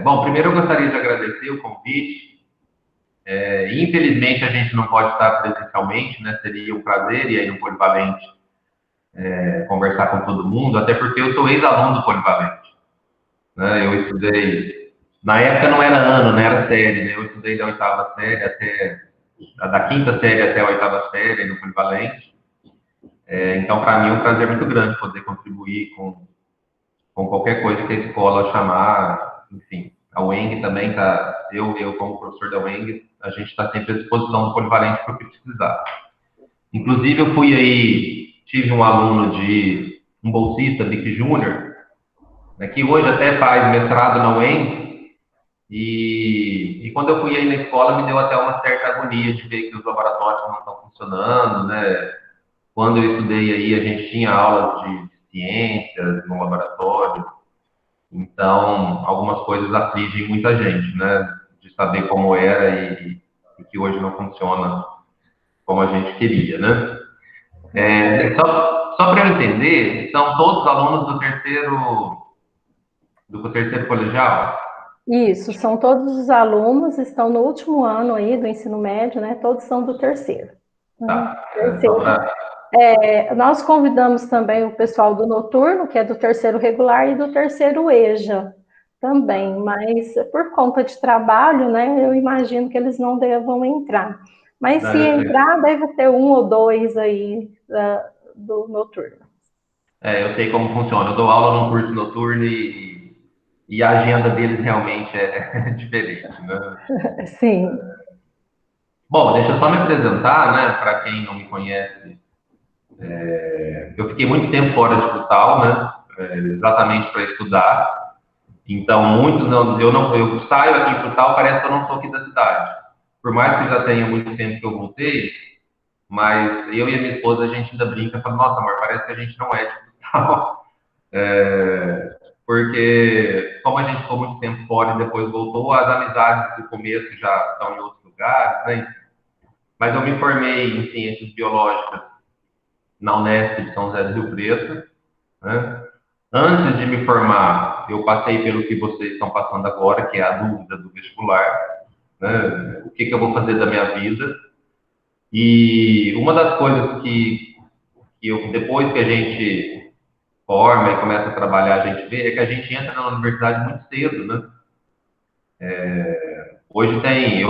Bom, primeiro eu gostaria de agradecer o convite. Infelizmente a gente não pode estar presencialmente, né? Seria um prazer ir aí no Polivalente conversar com todo mundo, até porque eu sou ex-aluno do Polivalente, né? Eu estudei, na época não era ano, né? Era série, né? Eu estudei da oitava série da quinta série até a oitava série no Polivalente. Então, para mim é um prazer muito grande poder contribuir com qualquer coisa que a escola chamar, enfim. A UENG também está, eu como professor da UENG, a gente está sempre à disposição do Polivalente para o que precisar. Inclusive, eu fui aí, tive um aluno um bolsista, Vic Júnior, né, que hoje até faz mestrado na UENG, e quando eu fui aí na escola, me deu até uma certa agonia de ver que os laboratórios não estão funcionando, né? Quando eu estudei aí, a gente tinha aulas de ciências no laboratório, então algumas coisas afligem muita gente, né? De saber como era e que hoje não funciona como a gente queria, né? Só para eu entender, são todos alunos do terceiro colegial? Isso, são todos os alunos, estão no último ano aí do ensino médio, né? Todos são do terceiro. Tá. Só Terceiro. para. Nós convidamos também o pessoal do noturno, que é do terceiro regular, e do terceiro EJA também, mas por conta de trabalho, né? Eu imagino que eles não devam entrar. Mas Não, se eu sei. entrar, deve ter um ou dois aí do noturno. Eu sei como funciona. Eu dou aula num curso noturno e a agenda deles realmente é diferente, né? Sim. Bom, deixa eu só me apresentar, né? Para quem não me conhece, eu fiquei muito tempo fora de Frutal, né? Exatamente para estudar. Então, muitos não, eu saio aqui em Frutal, parece que eu não sou aqui da cidade. Por mais que já tenha muito tempo que eu voltei, mas eu e a minha esposa, a gente ainda brinca, fala, nossa, amor, parece que a gente não é de Frutal. Porque, como a gente ficou muito tempo fora e depois voltou, as amizades do começo já estão em outros lugares, né? Mas eu me formei em ciências biológicas na Unesp de São José do Rio Preto, né? Antes de me formar, eu passei pelo que vocês estão passando agora, que é a dúvida do vestibular, né? O que eu vou fazer da minha vida? E uma das coisas que depois que a gente forma e começa a trabalhar, a gente vê é que a gente entra na universidade muito cedo, né? Hoje eu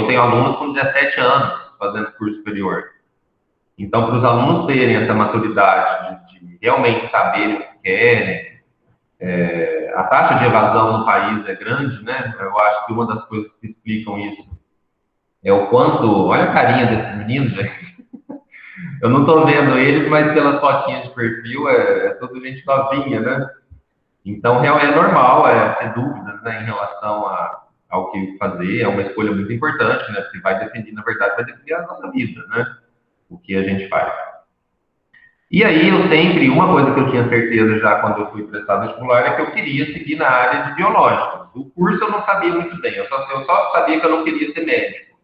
tenho alunos com 17 anos fazendo curso superior. Então, para os alunos terem essa maturidade de realmente saberem o que querem, a taxa de evasão no país é grande, né? Eu acho que uma das coisas que explicam isso é o quanto. Olha a carinha desses meninos, gente. Eu não estou vendo eles, mas pelas fotinhas de perfil é tudo gente novinha, né? Então, é normal ter dúvidas, né, em relação ao que fazer. É uma escolha muito importante, né? Porque vai definir, na verdade, vai definir a nossa vida, né? O que a gente faz. E aí, uma coisa que eu tinha certeza já quando eu fui prestar vestibular é que eu queria seguir na área de biológica. O curso eu não sabia muito bem, eu só sabia que eu não queria ser médico.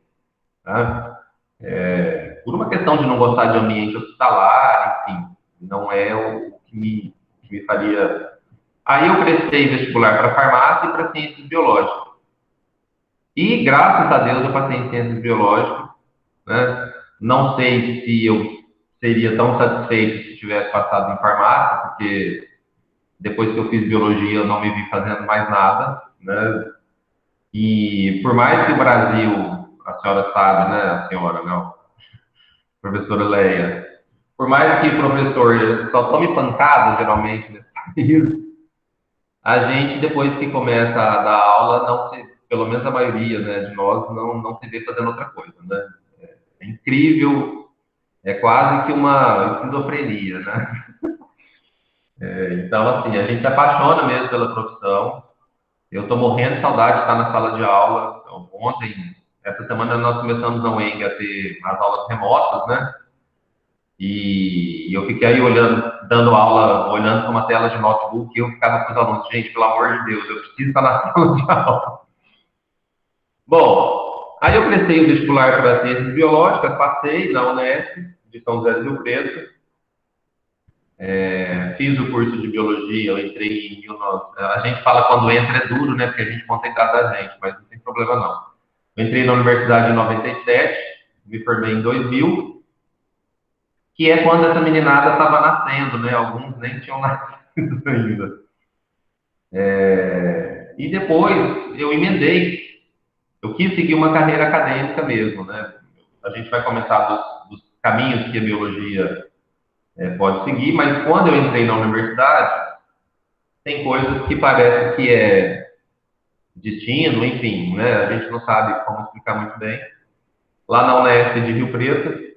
Tá? Por uma questão de não gostar de ambiente hospitalar, enfim, não é o que me faria. Aí eu prestei vestibular para farmácia e para ciências biológicas. E graças a Deus eu passei em ciências biológicas, né? Não sei se eu seria tão satisfeito se tivesse passado em farmácia, porque depois que eu fiz biologia eu não me vi fazendo mais nada, né? E por mais que o Brasil, a senhora sabe, né? A senhora, não, professora Leia, por mais que o professor só tome pancada geralmente nesse país, a gente depois que começa a dar aula, não se, pelo menos a maioria, né, de nós, não se vê fazendo outra coisa, né? É incrível, é quase que uma esquizofrenia, né? Então, assim, a gente se apaixona mesmo pela profissão. Eu estou morrendo de saudade de estar na sala de aula. Então, essa semana nós começamos na UENG a ter as aulas remotas, né? E eu fiquei aí olhando, dando aula, olhando para uma tela de notebook, e eu ficava com os alunos, gente, pelo amor de Deus, eu preciso estar na sala de aula. Bom, aí eu prestei o vestibular para ciências biológicas, passei na Unesp de São José do Rio Preto, Fiz o curso de biologia, eu entrei em 19... A gente fala quando entra é duro, né? Porque a gente conta a idade da gente, mas não tem problema não. Eu entrei na universidade em 97, me formei em 2000, que é quando essa meninada estava nascendo, né? Alguns nem tinham nascido ainda. E depois eu emendei, eu quis seguir uma carreira acadêmica mesmo, né? A gente vai comentar dos caminhos que a biologia pode seguir, mas quando eu entrei na universidade, tem coisas que parece que é destino, enfim, né? A gente não sabe como explicar muito bem. Lá na Unesp de Rio Preto,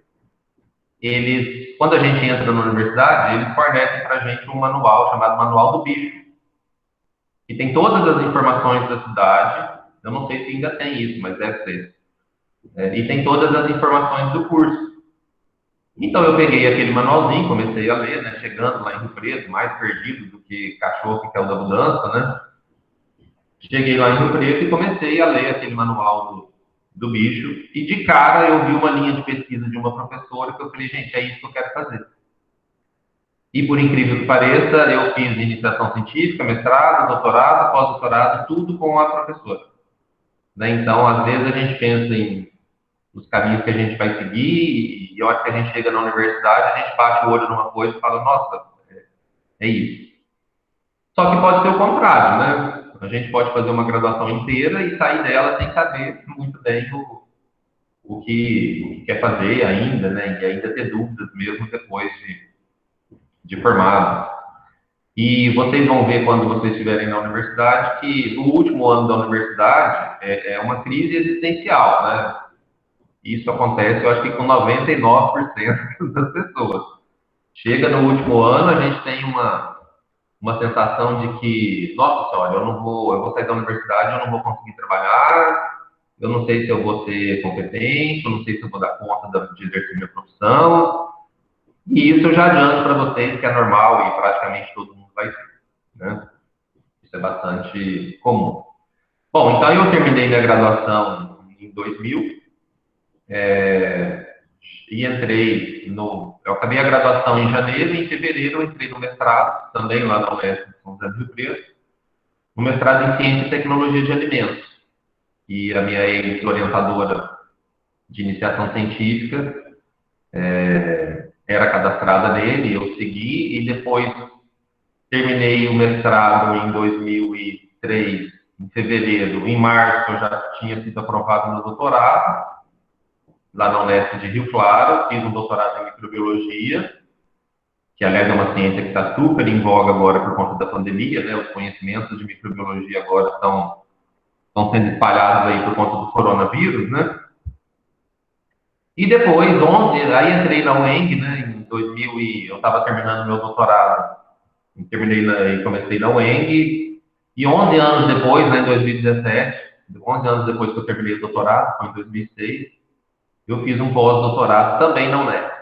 eles, quando a gente entra na universidade, eles fornecem para a gente um manual chamado Manual do Bicho, que tem todas as informações da cidade. Eu não sei se ainda tem isso, mas deve ser. E tem todas as informações do curso. Então eu peguei aquele manualzinho, comecei a ler, né? Chegando lá em Rio Preto, mais perdido do que cachorro que caiu da mudança, né? Cheguei lá em Rio Preto e comecei a ler aquele manual do bicho. E de cara eu vi uma linha de pesquisa de uma professora que eu falei, gente, é isso que eu quero fazer. E por incrível que pareça, eu fiz iniciação científica, mestrado, doutorado, pós-doutorado, tudo com a professora. Né? Então, às vezes a gente pensa em os caminhos que a gente vai seguir, e a hora que a gente chega na universidade, a gente bate o olho numa coisa e fala, nossa, é isso. Só que pode ser o contrário, né? A gente pode fazer uma graduação inteira e sair dela sem saber muito bem o que quer fazer ainda, né? E ainda ter dúvidas mesmo depois de formado. E vocês vão ver quando vocês estiverem na universidade que o último ano da universidade é uma crise existencial, né? Isso acontece, eu acho que com 99% das pessoas. Chega no último ano, a gente tem uma sensação de que, nossa senhora, eu vou sair da universidade, eu não vou conseguir trabalhar, eu não sei se eu vou ser competente, eu não sei se eu vou dar conta de exercer minha profissão. E isso eu já adianto para vocês que é normal e praticamente todo mundo vai ter, né? Isso é bastante comum. Bom, então eu terminei minha graduação em 2000, e entrei no... Eu acabei a graduação em janeiro e em fevereiro eu entrei no mestrado, também lá na Unesp de São José do Rio Preto, no mestrado em Ciência e Tecnologia de Alimentos. E a minha ex-orientadora de iniciação científica era cadastrada nele, eu segui, e depois terminei o mestrado em 2003, em fevereiro. Em março eu já tinha sido aprovado no doutorado, lá na Unesp de Rio Claro, fiz um doutorado em microbiologia, que aliás é uma ciência que está super em voga agora por conta da pandemia, né? Os conhecimentos de microbiologia agora estão sendo espalhados aí por conta do coronavírus, né? E depois, aí entrei na UENG, né? Em 2000 eu estava terminando meu doutorado, e comecei na UENG, e 11 anos depois, né, em 2017, 11 anos depois que eu terminei o doutorado, foi em 2006, eu fiz um pós-doutorado também na Unesp.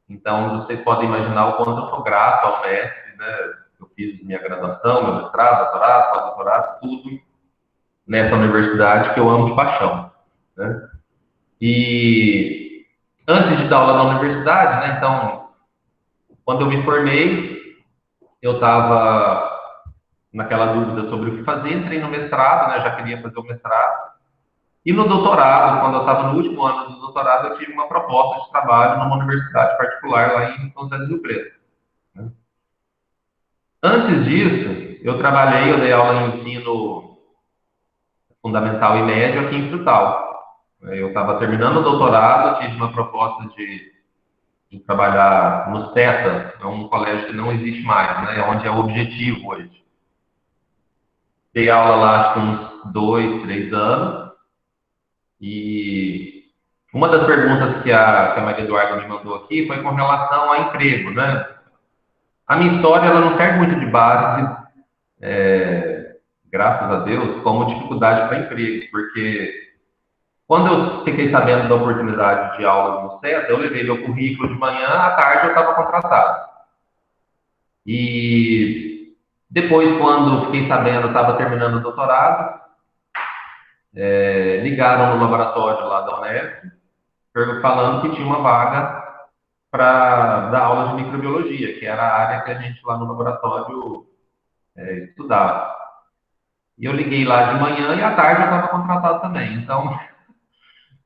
Então, vocês podem imaginar o quanto eu sou grato ao Unesp, né? Eu fiz minha graduação, meu mestrado, doutorado, pós-doutorado, tudo nessa universidade que eu amo de paixão, né? E antes de dar aula na universidade, né? Então, quando eu me formei, eu estava naquela dúvida sobre o que fazer, entrei no mestrado, né? Já queria fazer o mestrado. E no doutorado, quando eu estava no último ano do doutorado, eu tive uma proposta de trabalho numa universidade particular lá em São José do Rio Preto, né? Antes disso, eu dei aula em ensino fundamental e médio aqui em Frutal. Eu estava terminando o doutorado, tive uma proposta de trabalhar no CETA, é um colégio que não existe mais, né? Onde é o objetivo hoje. Dei aula lá acho que uns 2, 3 anos, e uma das perguntas que a Maria Eduarda me mandou aqui foi com relação a emprego, né? A minha história ela não serve muito de base, graças a Deus, como dificuldade para emprego, porque quando eu fiquei sabendo da oportunidade de aula no CETA, eu levei meu currículo de manhã, à tarde eu estava contratado. E depois, quando fiquei sabendo, estava terminando o doutorado, ligaram no laboratório lá da Unesp, falando que tinha uma vaga para dar aula de microbiologia, que era a área que a gente lá no laboratório estudava. E eu liguei lá de manhã e à tarde eu estava contratado também. Então,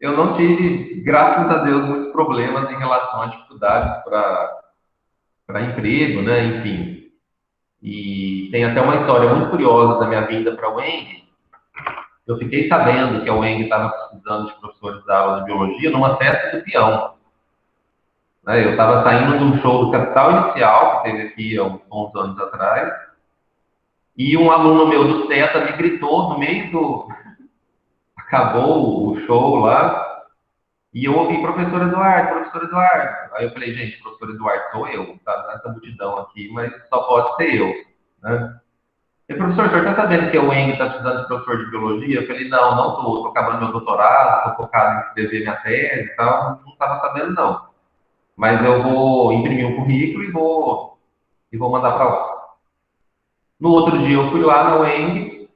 eu não tive, graças a Deus, muitos problemas em relação a dificuldades para emprego, né? Enfim. E tem até uma história muito curiosa da minha vinda para a UENG. Eu fiquei sabendo que a UENG estava precisando de professores da aula de biologia numa festa do peão. Né? Eu estava saindo de um show do Capital Inicial, que teve aqui há uns 11 anos atrás, e um aluno meu do CETA me gritou no meio do... Acabou o show lá, e eu ouvi professor Eduardo, professor Eduardo. Aí eu falei, gente, professor Eduardo sou eu, tá nessa multidão aqui, mas só pode ser eu. Né? E, professor, o senhor está sabendo que a UENG está precisando de professor de biologia? Eu falei, não, não estou, estou acabando meu doutorado, estou focado em escrever minha tese e tal, não estava sabendo não. Mas eu vou imprimir um currículo e vou mandar para lá. No outro dia eu fui lá na UENG,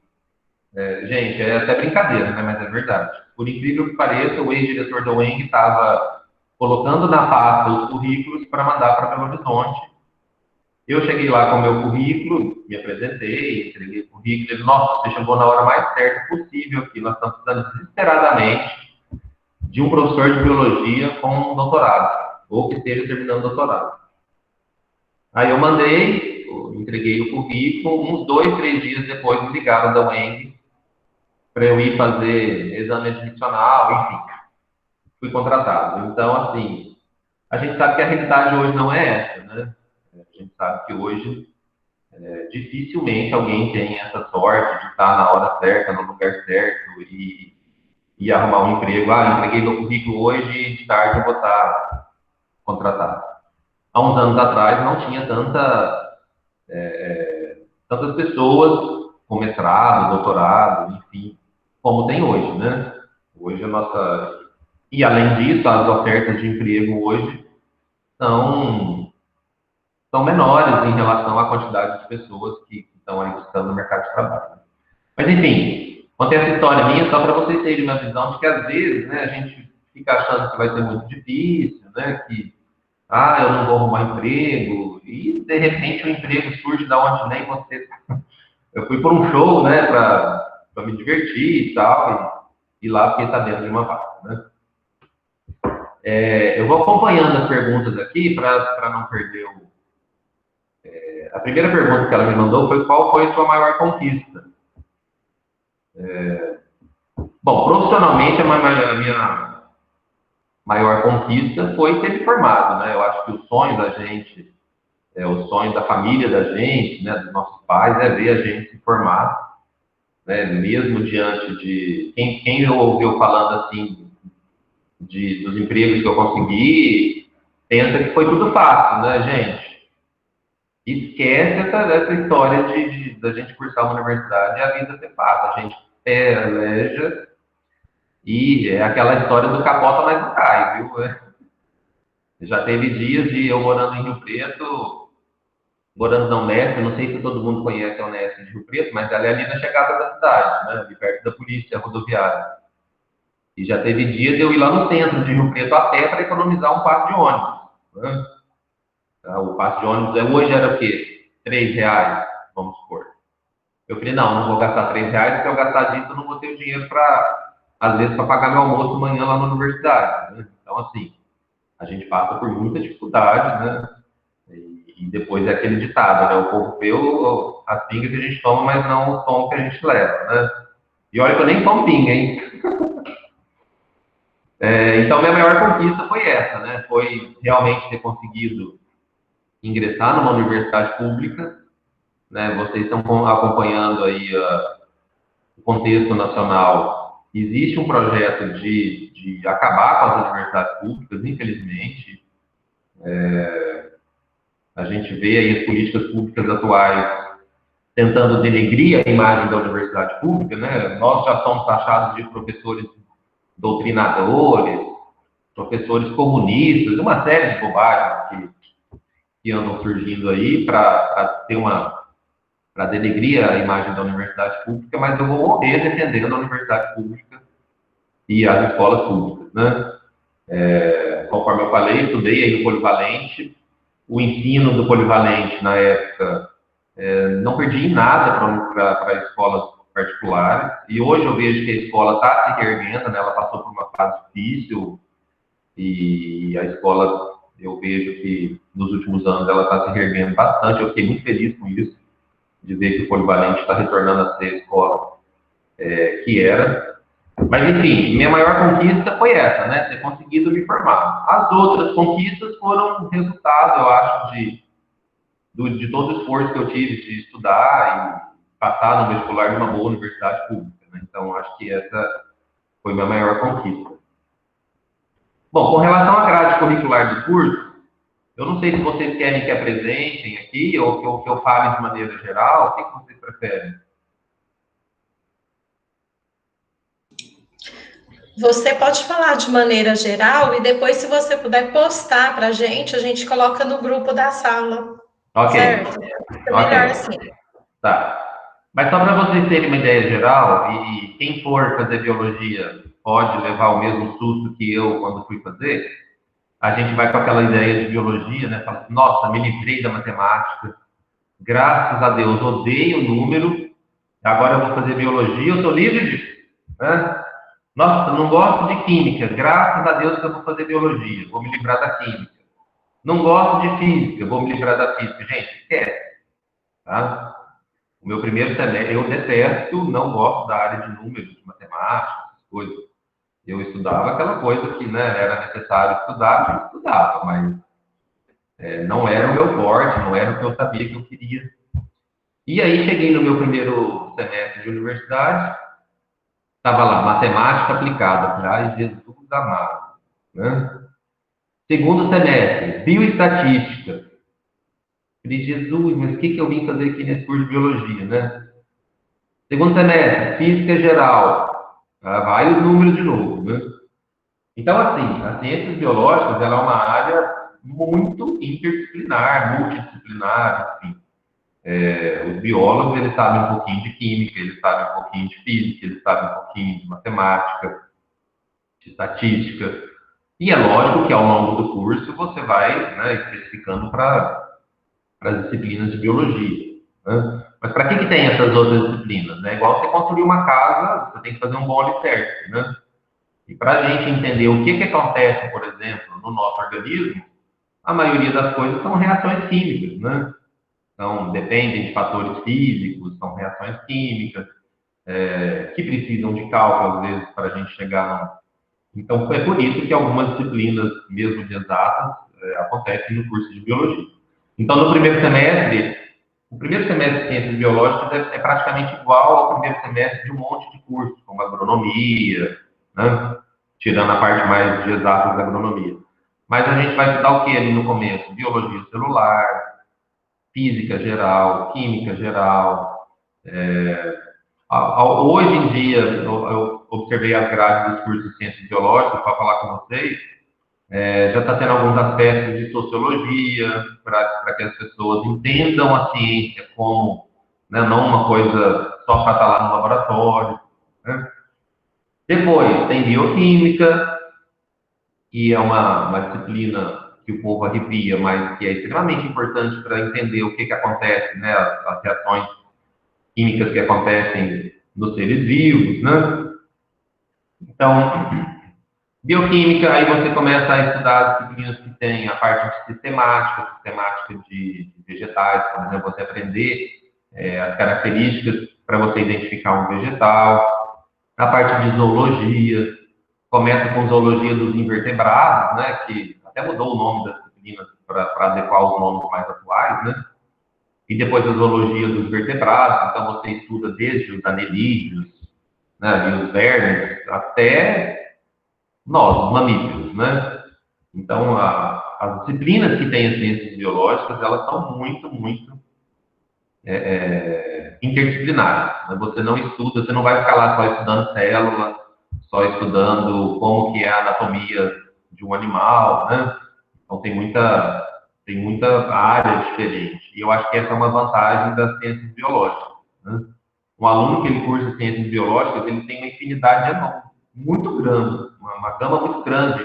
gente, é até brincadeira, né, mas é verdade. Por incrível que pareça, o ex-diretor da UENG estava colocando na pasta os currículos para mandar para Belo Horizonte. Eu cheguei lá com o meu currículo, me apresentei, entreguei o currículo. Ele, nossa, você chegou na hora mais certa possível aqui. Nós estamos precisando desesperadamente de um professor de biologia com um doutorado, ou que esteja terminando o doutorado. Aí eu mandei, entreguei o currículo, uns 2, 3 dias depois me ligaram da UENG para eu ir fazer exame admissional, enfim, fui contratado. Então, assim, a gente sabe que a realidade hoje não é essa, né? A gente sabe que hoje dificilmente alguém tem essa sorte de estar na hora certa, no lugar certo e arrumar um emprego. Ah, entreguei meu currículo hoje e de tarde eu vou estar contratado. Há uns anos atrás não tinha tantas pessoas com mestrado, doutorado, enfim, como tem hoje, né? Hoje a nossa... E além disso, as ofertas de emprego hoje são, são menores em relação à quantidade de pessoas que estão aí buscando no mercado de trabalho. Mas, enfim, contei essa história minha só para vocês terem uma visão de que, às vezes, né, a gente fica achando que vai ser muito difícil, né, que, eu não vou arrumar emprego, e, de repente, o emprego surge da onde nem você... Eu fui por um show, né, para me divertir e tal, e lá fiquei sabendo de uma vaga, né. Eu vou acompanhando as perguntas aqui para não perder o... A primeira pergunta que ela me mandou foi qual foi a sua maior conquista? Bom, profissionalmente, a minha maior conquista foi ter me formado, né? Eu acho que o sonho da gente, o sonho da família da gente, né, dos nossos pais, é ver a gente se formar, né? Mesmo diante de... Quem ouviu falando, assim, dos empregos que eu consegui, pensa que foi tudo fácil, né, gente? Esquece essa história da gente cursar uma universidade e a vida ser fácil. A gente peleja e é aquela história do capota, mas não cai, viu? Já teve dias de eu morando em Rio Preto, morando na Unesp, não sei se todo mundo conhece a Unesp de Rio Preto, mas ela é ali na chegada da cidade, né? Ali perto da polícia rodoviária. E já teve dia de eu ir lá no centro de Rio Preto a pé para economizar um passe de ônibus. Né? O passe de ônibus hoje era o quê? R$ 3, vamos supor. Eu falei, não vou gastar R$ 3, porque eu gastar disso eu não vou ter o dinheiro para, às vezes, para pagar meu almoço amanhã lá na universidade. Né? Então, assim, a gente passa por muita dificuldade, né? E depois é aquele ditado, né? O povo vê as pingas que a gente toma, mas não o tom que a gente leva, né? E olha que eu nem tomo pinga, hein? Então, minha maior conquista foi essa, né? Foi realmente ter conseguido ingressar numa universidade pública, né? Vocês estão acompanhando aí o contexto nacional. Existe um projeto de acabar com as universidades públicas, infelizmente. A gente vê aí as políticas públicas atuais tentando denegrir a imagem da universidade pública, né? Nós já somos taxados de professores doutrinadores, professores comunistas, uma série de bobagens que andam surgindo aí para denegrir a imagem da universidade pública, mas eu vou morrer defendendo a universidade pública e as escolas públicas, né? conforme eu falei, estudei aí no polivalente. O ensino do polivalente, na época, não perdi em nada para escolas particulares. E hoje eu vejo que a escola está se reerguendo, né? Ela passou por uma fase difícil e a escola, eu vejo que nos últimos anos ela está se reerguendo bastante. Eu fiquei muito feliz com isso, de ver que o polivalente está retornando a ser a escola que era. Mas, enfim, minha maior conquista foi essa, né? Ter conseguido me formar. As outras conquistas foram resultado, eu acho, de todo o esforço que eu tive de estudar e passar no vestibular de uma boa universidade pública, né? Então, acho que essa foi minha maior conquista. Bom, com relação à grade curricular do curso, eu não sei se vocês querem que apresentem aqui ou que eu fale de maneira geral, o que vocês preferem? Você pode falar de maneira geral e depois, se você puder postar para a gente coloca no grupo da sala. Ok. Certo? É melhor assim. Tá. Mas só para vocês terem uma ideia geral, e quem for fazer biologia pode levar o mesmo susto que eu quando fui fazer, a gente vai com aquela ideia de biologia, né? Fala assim, nossa, me livrei da matemática, graças a Deus, odeio número, agora eu vou fazer biologia, eu estou livre disso, né? Nossa, não gosto de química, graças a Deus que eu vou fazer biologia, vou me livrar da química. Não gosto de física, vou me livrar da física. Gente, esquece, tá? O meu primeiro semestre, eu detesto, não gosto da área de números, de matemática, essas coisas. Eu estudava aquela coisa que, né, era necessário estudar, eu estudava, mas não era o meu forte, não era o que eu sabia que eu queria. E aí cheguei no meu primeiro semestre de universidade, estava lá, matemática aplicada. Falei, ai, Jesus amado, né? Segundo semestre, bioestatística. Falei, Jesus, mas o que eu vim fazer aqui nesse curso de biologia, né? Segundo semestre, física geral. Vai o número de novo, né? Então, assim, as ciências biológicas, ela é uma área muito interdisciplinar, multidisciplinar, enfim. Os biólogos, eles sabem um pouquinho de química, eles sabem um pouquinho de física, eles sabem um pouquinho de matemática, de estatística. E é lógico que ao longo do curso você vai, né, especificando para as disciplinas de biologia, né? Mas para que tem essas outras disciplinas? Né? Igual você construir uma casa, você tem que fazer um bom alicerce, né? E para a gente entender o que acontece, por exemplo, no nosso organismo, a maioria das coisas são reações químicas, né? Então, dependem de fatores físicos, são reações químicas, que precisam de cálculo, às vezes, para a gente chegar lá. Então, é por isso que algumas disciplinas, mesmo de exatas, acontecem no curso de biologia. Então, no primeiro semestre, o primeiro semestre de ciências biológicas é praticamente igual ao primeiro semestre de um monte de cursos, como agronomia, né? Tirando a parte mais de exatas da agronomia. Mas a gente vai estudar o que ali no começo? Biologia celular, física geral, química geral. Hoje em dia, eu observei as grades dos cursos de ciências biológicas para falar com vocês. Já está tendo alguns aspectos de sociologia para que as pessoas entendam a ciência como, né, não uma coisa só para estar lá no laboratório, né? Depois tem bioquímica, que é uma disciplina que o povo arrepia, mas que é extremamente importante para entender o que acontece, né, as reações químicas que acontecem nos seres vivos, né? Então, bioquímica, aí você começa a estudar as disciplinas que tem a parte de sistemática de vegetais, por exemplo, você aprender as características para você identificar um vegetal. A parte de zoologia, começa com zoologia dos invertebrados, né, que até mudou o nome das disciplinas para adequar os nomes mais atuais, né? E depois a zoologia dos vertebrados, então você estuda desde os anelídeos, né, e os vermes, até nós, os mamíferos, né? Então, as disciplinas que têm as ciências biológicas, elas são muito, muito interdisciplinares, né? Você não estuda, você não vai ficar lá só estudando célula, só estudando como que é a anatomia de um animal, né? Então, tem muita área diferente. E eu acho que essa é uma vantagem das ciências biológicas, né? Um aluno que ele cursa ciências biológicas, ele tem uma infinidade enorme, muito grande, uma gama muito grande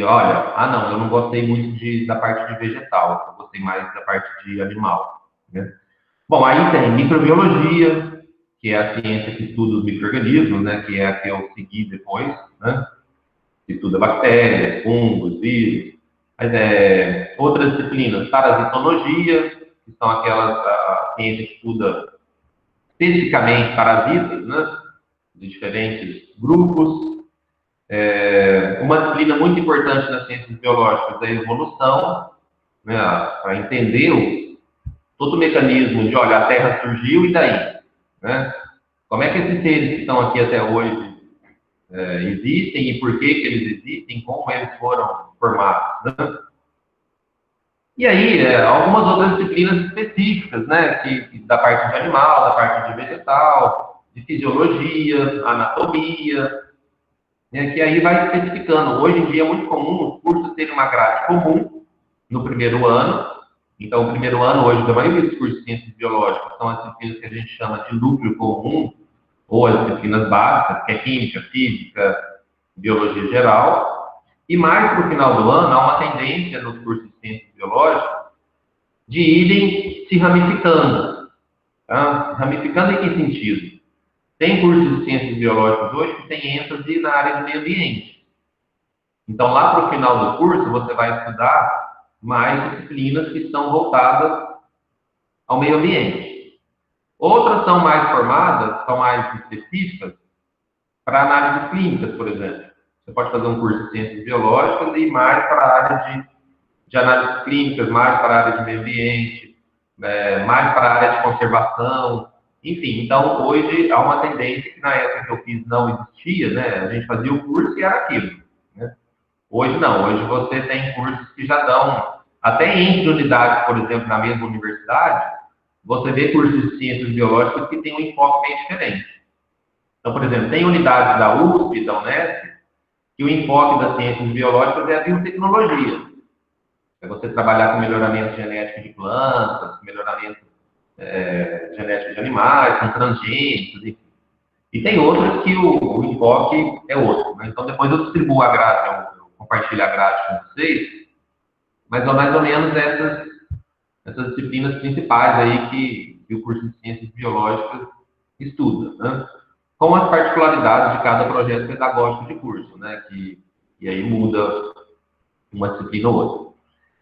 olha, não, eu não gostei muito da parte de vegetal, eu gostei mais da parte de animal, né? Bom, aí tem microbiologia, que é a ciência que estuda os micro-organismos, né? Que é a que eu segui depois, né? Que estuda bactérias, fungos, vírus. Mas outras disciplinas, parasitologia, que são aquelas, a ciência que estuda especificamente parasitas, né? De diferentes grupos. Uma disciplina muito importante nas ciências biológicas é a evolução, né? Para entender todo o mecanismo de, olha, a Terra surgiu e daí, né? Como é que esses seres que estão aqui até hoje existem e por que eles existem, como eles foram formados, né? E aí, algumas outras disciplinas específicas, né? Da parte de animal, da parte de vegetal, de fisiologia, anatomia, né? Que aí vai especificando. Hoje em dia é muito comum os cursos terem uma grade comum no primeiro ano. Então, o primeiro ano, hoje, da maioria dos cursos de ciências biológicas são as disciplinas que a gente chama de núcleo comum, ou as disciplinas básicas, que é química, física, biologia geral. E mais para o final do ano, há uma tendência nos cursos de ciências biológicas de irem se ramificando. Tá? Ramificando em que sentido? Tem cursos de ciências biológicas hoje que tem ênfase na área do meio ambiente. Então, lá para o final do curso, você vai estudar mais disciplinas que estão voltadas ao meio ambiente. Outras são mais formadas, são mais específicas para análises clínicas, por exemplo. Você pode fazer um curso de ciências biológicas e ir mais para a área de análises clínicas, mais para a área de meio ambiente, mais para a área de conservação, enfim. Então, hoje há uma tendência que na época que eu fiz não existia, né? A gente fazia o curso e era aquilo, né? Hoje não, hoje você tem cursos que já dão, até entre unidades, por exemplo, na mesma universidade, você vê cursos de ciências biológicas que têm um enfoque bem diferente. Então, por exemplo, tem unidades da USP, da Unesp, que o enfoque das ciências biológicas é a biotecnologia. É você trabalhar com melhoramento genético de plantas, melhoramento genético de animais, com transgênicos, enfim. E tem outras que o enfoque é outro, né? Então, depois eu distribuo a grade, eu compartilho a grade com vocês, mas mais ou menos essas disciplinas principais aí que o curso de ciências biológicas estuda, né? Com as particularidades de cada projeto pedagógico de curso, né? E aí muda uma disciplina ou outra.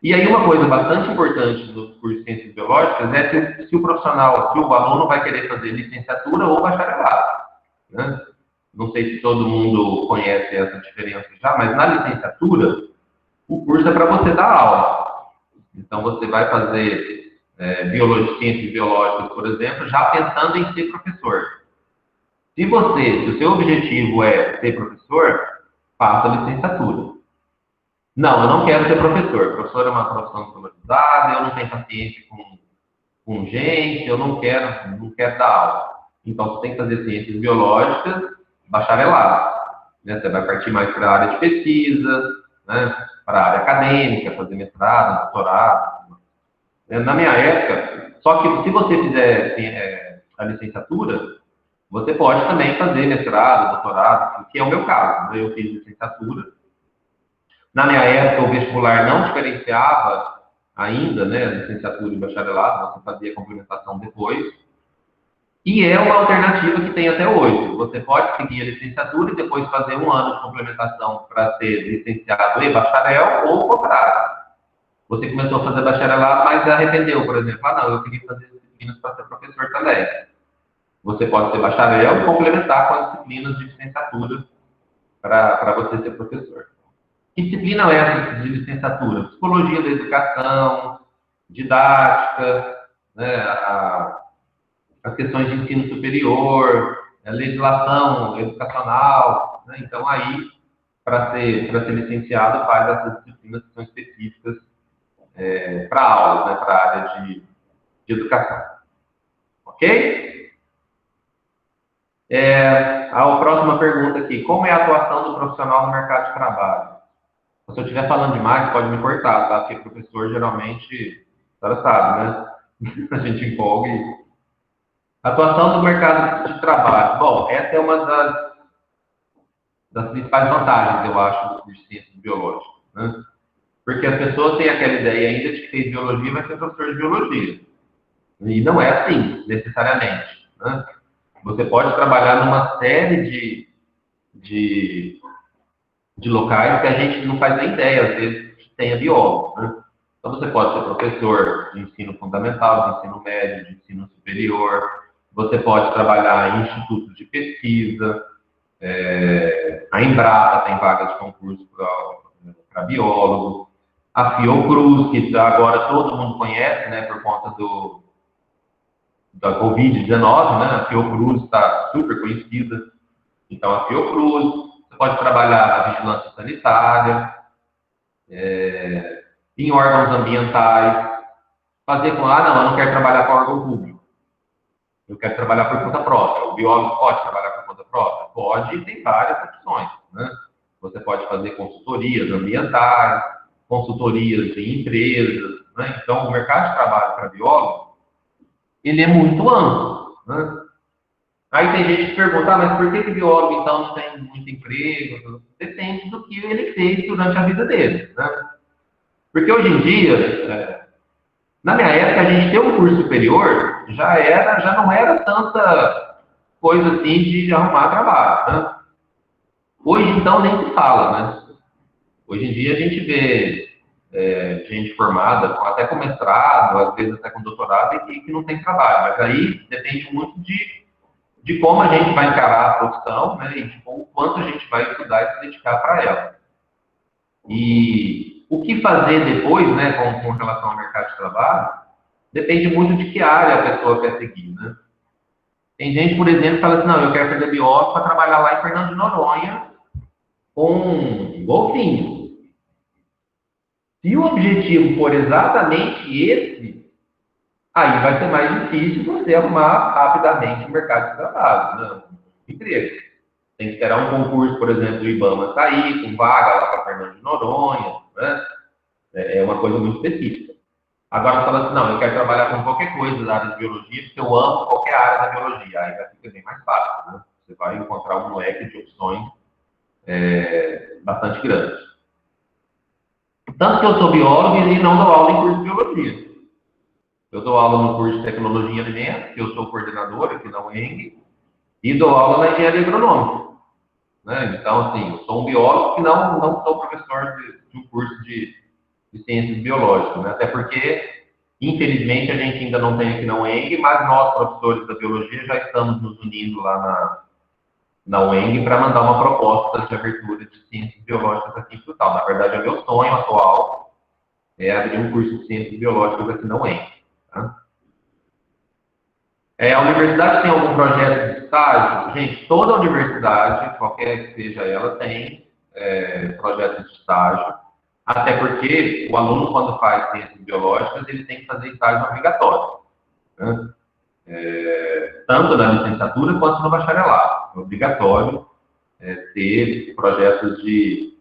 E aí uma coisa bastante importante no curso de ciências biológicas é se o profissional, se o aluno vai querer fazer licenciatura ou bacharelado, né? Não sei se todo mundo conhece essa diferença já, mas na licenciatura, o curso é para você dar aula. Então, você vai fazer ciências biológicas, por exemplo, já pensando em ser professor. Se o seu objetivo é ser professor, faça licenciatura. Não, eu não quero ser professor. Professor é uma profissão automatizada, eu não tenho paciência com gente, eu não quero dar aula. Então, você tem que fazer ciências biológicas bacharelado, né? Você vai partir mais para a área de pesquisa, né? Para a área acadêmica, fazer mestrado, doutorado. Na minha época, só que se você fizer a licenciatura, você pode também fazer mestrado, doutorado, que é o meu caso. Eu fiz licenciatura. Na minha época, o vestibular não diferenciava ainda, né, licenciatura e bacharelado, você fazia complementação depois. E é uma alternativa que tem até hoje. Você pode seguir a licenciatura e depois fazer um ano de complementação para ser licenciado e bacharel, ou o contrário. Você começou a fazer bacharelado, mas se arrependeu, por exemplo. Não, eu queria fazer disciplinas para ser professor também. Você pode ser bacharel e complementar com as disciplinas de licenciatura para você ser professor. Que disciplina é essa de licenciatura? Psicologia da educação, didática, né, as questões de ensino superior, legislação educacional, né? Então, aí, para ser licenciado, faz essas disciplinas que são específicas para aulas, né, para a área de educação. Ok? A próxima pergunta aqui. Como é a atuação do profissional no mercado de trabalho? Se eu estiver falando demais, pode me cortar, tá? Porque professor, geralmente, a senhora sabe, né? A gente empolga e... Atuação do mercado de trabalho. Bom, essa é uma das principais vantagens, eu acho, do curso de ciências biológicas, né? Porque as pessoas têm aquela ideia ainda de que fez biologia vai ser professor de biologia. E não é assim, necessariamente, né? Você pode trabalhar numa série de locais que a gente não faz nem ideia, às vezes, que tenha biólogo, né? Então, você pode ser professor de ensino fundamental, de ensino médio, de ensino superior. Você pode trabalhar em institutos de pesquisa. A Embrapa tem vagas de concurso para biólogo. A Fiocruz, que agora todo mundo conhece, né, por conta da Covid-19, né? A Fiocruz está super conhecida. Então, a Fiocruz, você pode trabalhar na vigilância sanitária, em órgãos ambientais, fazer com, não, eu não quero trabalhar com órgão público, eu quero trabalhar por conta própria. O biólogo pode trabalhar por conta própria? Pode, e tem várias opções, né? Você pode fazer consultorias ambientais, consultorias de empresas, né? Então, o mercado de trabalho para biólogo, ele é muito amplo, né? Aí tem gente que pergunta, mas por que biólogo, então, não tem muito emprego? Depende do que ele fez durante a vida dele, né? Porque hoje em dia, na minha época, a gente ter um curso superior já não era tanta coisa assim de arrumar trabalho, né? Hoje, então, nem se fala, né? Hoje em dia, a gente vê gente formada, até com mestrado, às vezes até com doutorado, e que não tem trabalho. Mas aí depende muito de como a gente vai encarar a profissão, né? E de o quanto a gente vai estudar e se dedicar para ela. E o que fazer depois, né, com relação ao mercado de trabalho, depende muito de que área a pessoa quer seguir, né? Tem gente, por exemplo, que fala assim, não, eu quero fazer biólogo para trabalhar lá em Fernando de Noronha com golfinho. Se o objetivo for exatamente esse, aí vai ser mais difícil você arrumar rapidamente o mercado de trabalho, né? Emprego. Tem que esperar um concurso, por exemplo, do IBAMA sair, com vaga lá para Fernando de Noronha, né? É uma coisa muito específica. Agora, fala assim, não, eu quero trabalhar com qualquer coisa da área de biologia, porque eu amo qualquer área da biologia. Aí vai ficar bem mais fácil, né? Você vai encontrar um leque de opções bastante grande. Tanto que eu sou biólogo e não dou aula em curso de biologia. Eu dou aula no curso de tecnologia em alimentos, que eu sou coordenador aqui na UENG, e dou aula na engenharia agronômica, né? Então, assim, eu sou um biólogo que não sou professor de um curso de ciências biológicas, né? Até porque, infelizmente, a gente ainda não tem aqui na UENG, mas nós, professores da biologia, já estamos nos unindo lá na UENG para mandar uma proposta de abertura de ciências biológicas aqui em Frutal. Na verdade, é meu sonho atual abrir um curso de ciências biológicas aqui na UENG. Tá? A universidade tem algum projeto de estágio? Gente, toda universidade, qualquer que seja ela, tem projetos de estágio. Até porque o aluno, quando faz ciências biológicas, ele tem que fazer estágio obrigatório, né? Tanto na licenciatura quanto no bacharelado. É obrigatório ter projetos de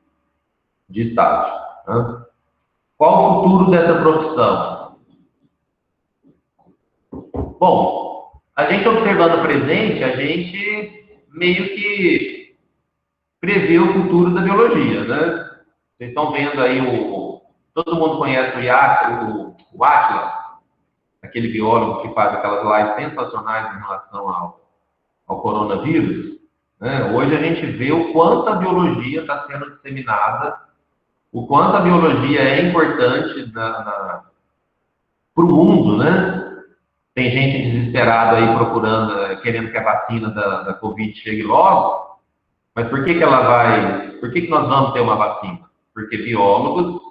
estágio, né? Qual o futuro dessa profissão? Bom, a gente observando o presente, a gente meio que prevê o futuro da biologia, né? Vocês estão vendo aí todo mundo conhece o Atlas, aquele biólogo que faz aquelas lives sensacionais em relação ao coronavírus, né? Hoje a gente vê o quanto a biologia está sendo disseminada, o quanto a biologia é importante para o mundo, né? Tem gente desesperada aí procurando, querendo que a vacina da Covid chegue logo, mas por que nós vamos ter uma vacina? Porque biólogos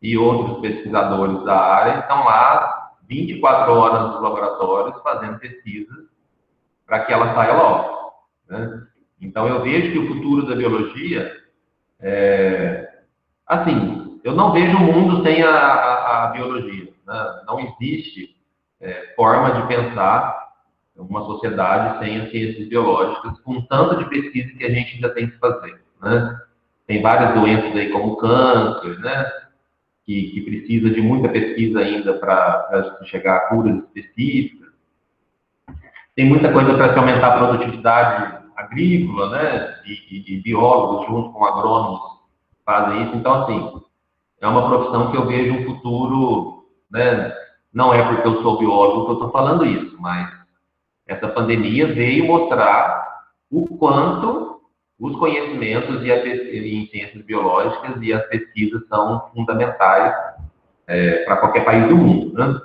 e outros pesquisadores da área estão lá 24 horas nos laboratórios fazendo pesquisas para que ela saia logo, né? Então, eu vejo que o futuro da biologia assim, eu não vejo o mundo sem a biologia, né? Não existe forma de pensar uma sociedade sem as ciências biológicas, com tanto de pesquisa que a gente ainda tem que fazer, né? Tem várias doenças aí, como o câncer, né? Que precisa de muita pesquisa ainda para chegar a curas específicas. Tem muita coisa para se aumentar a produtividade agrícola, né, e biólogos junto com agrônomos fazem isso. Então, assim, é uma profissão que eu vejo um futuro, né, não é porque eu sou biólogo que eu estou falando isso, mas essa pandemia veio mostrar o quanto os conhecimentos em ciências biológicas e as pesquisas são fundamentais para qualquer país do mundo, né?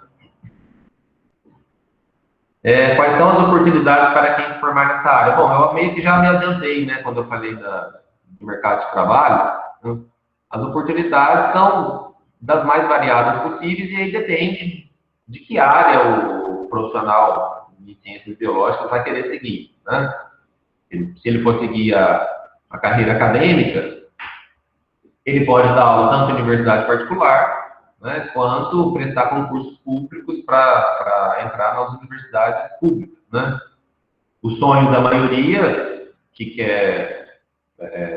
Quais são as oportunidades para quem se formar nessa área? Bom, eu meio que já me adiantei, né, quando eu falei do mercado de trabalho. Né? As oportunidades são das mais variadas possíveis e aí depende de que área o profissional de ciências biológicas vai querer seguir, né? Se ele for seguir a carreira acadêmica, ele pode dar aula tanto em universidade particular, né, quanto prestar concursos públicos para entrar nas universidades públicas, né? O sonho da maioria que quer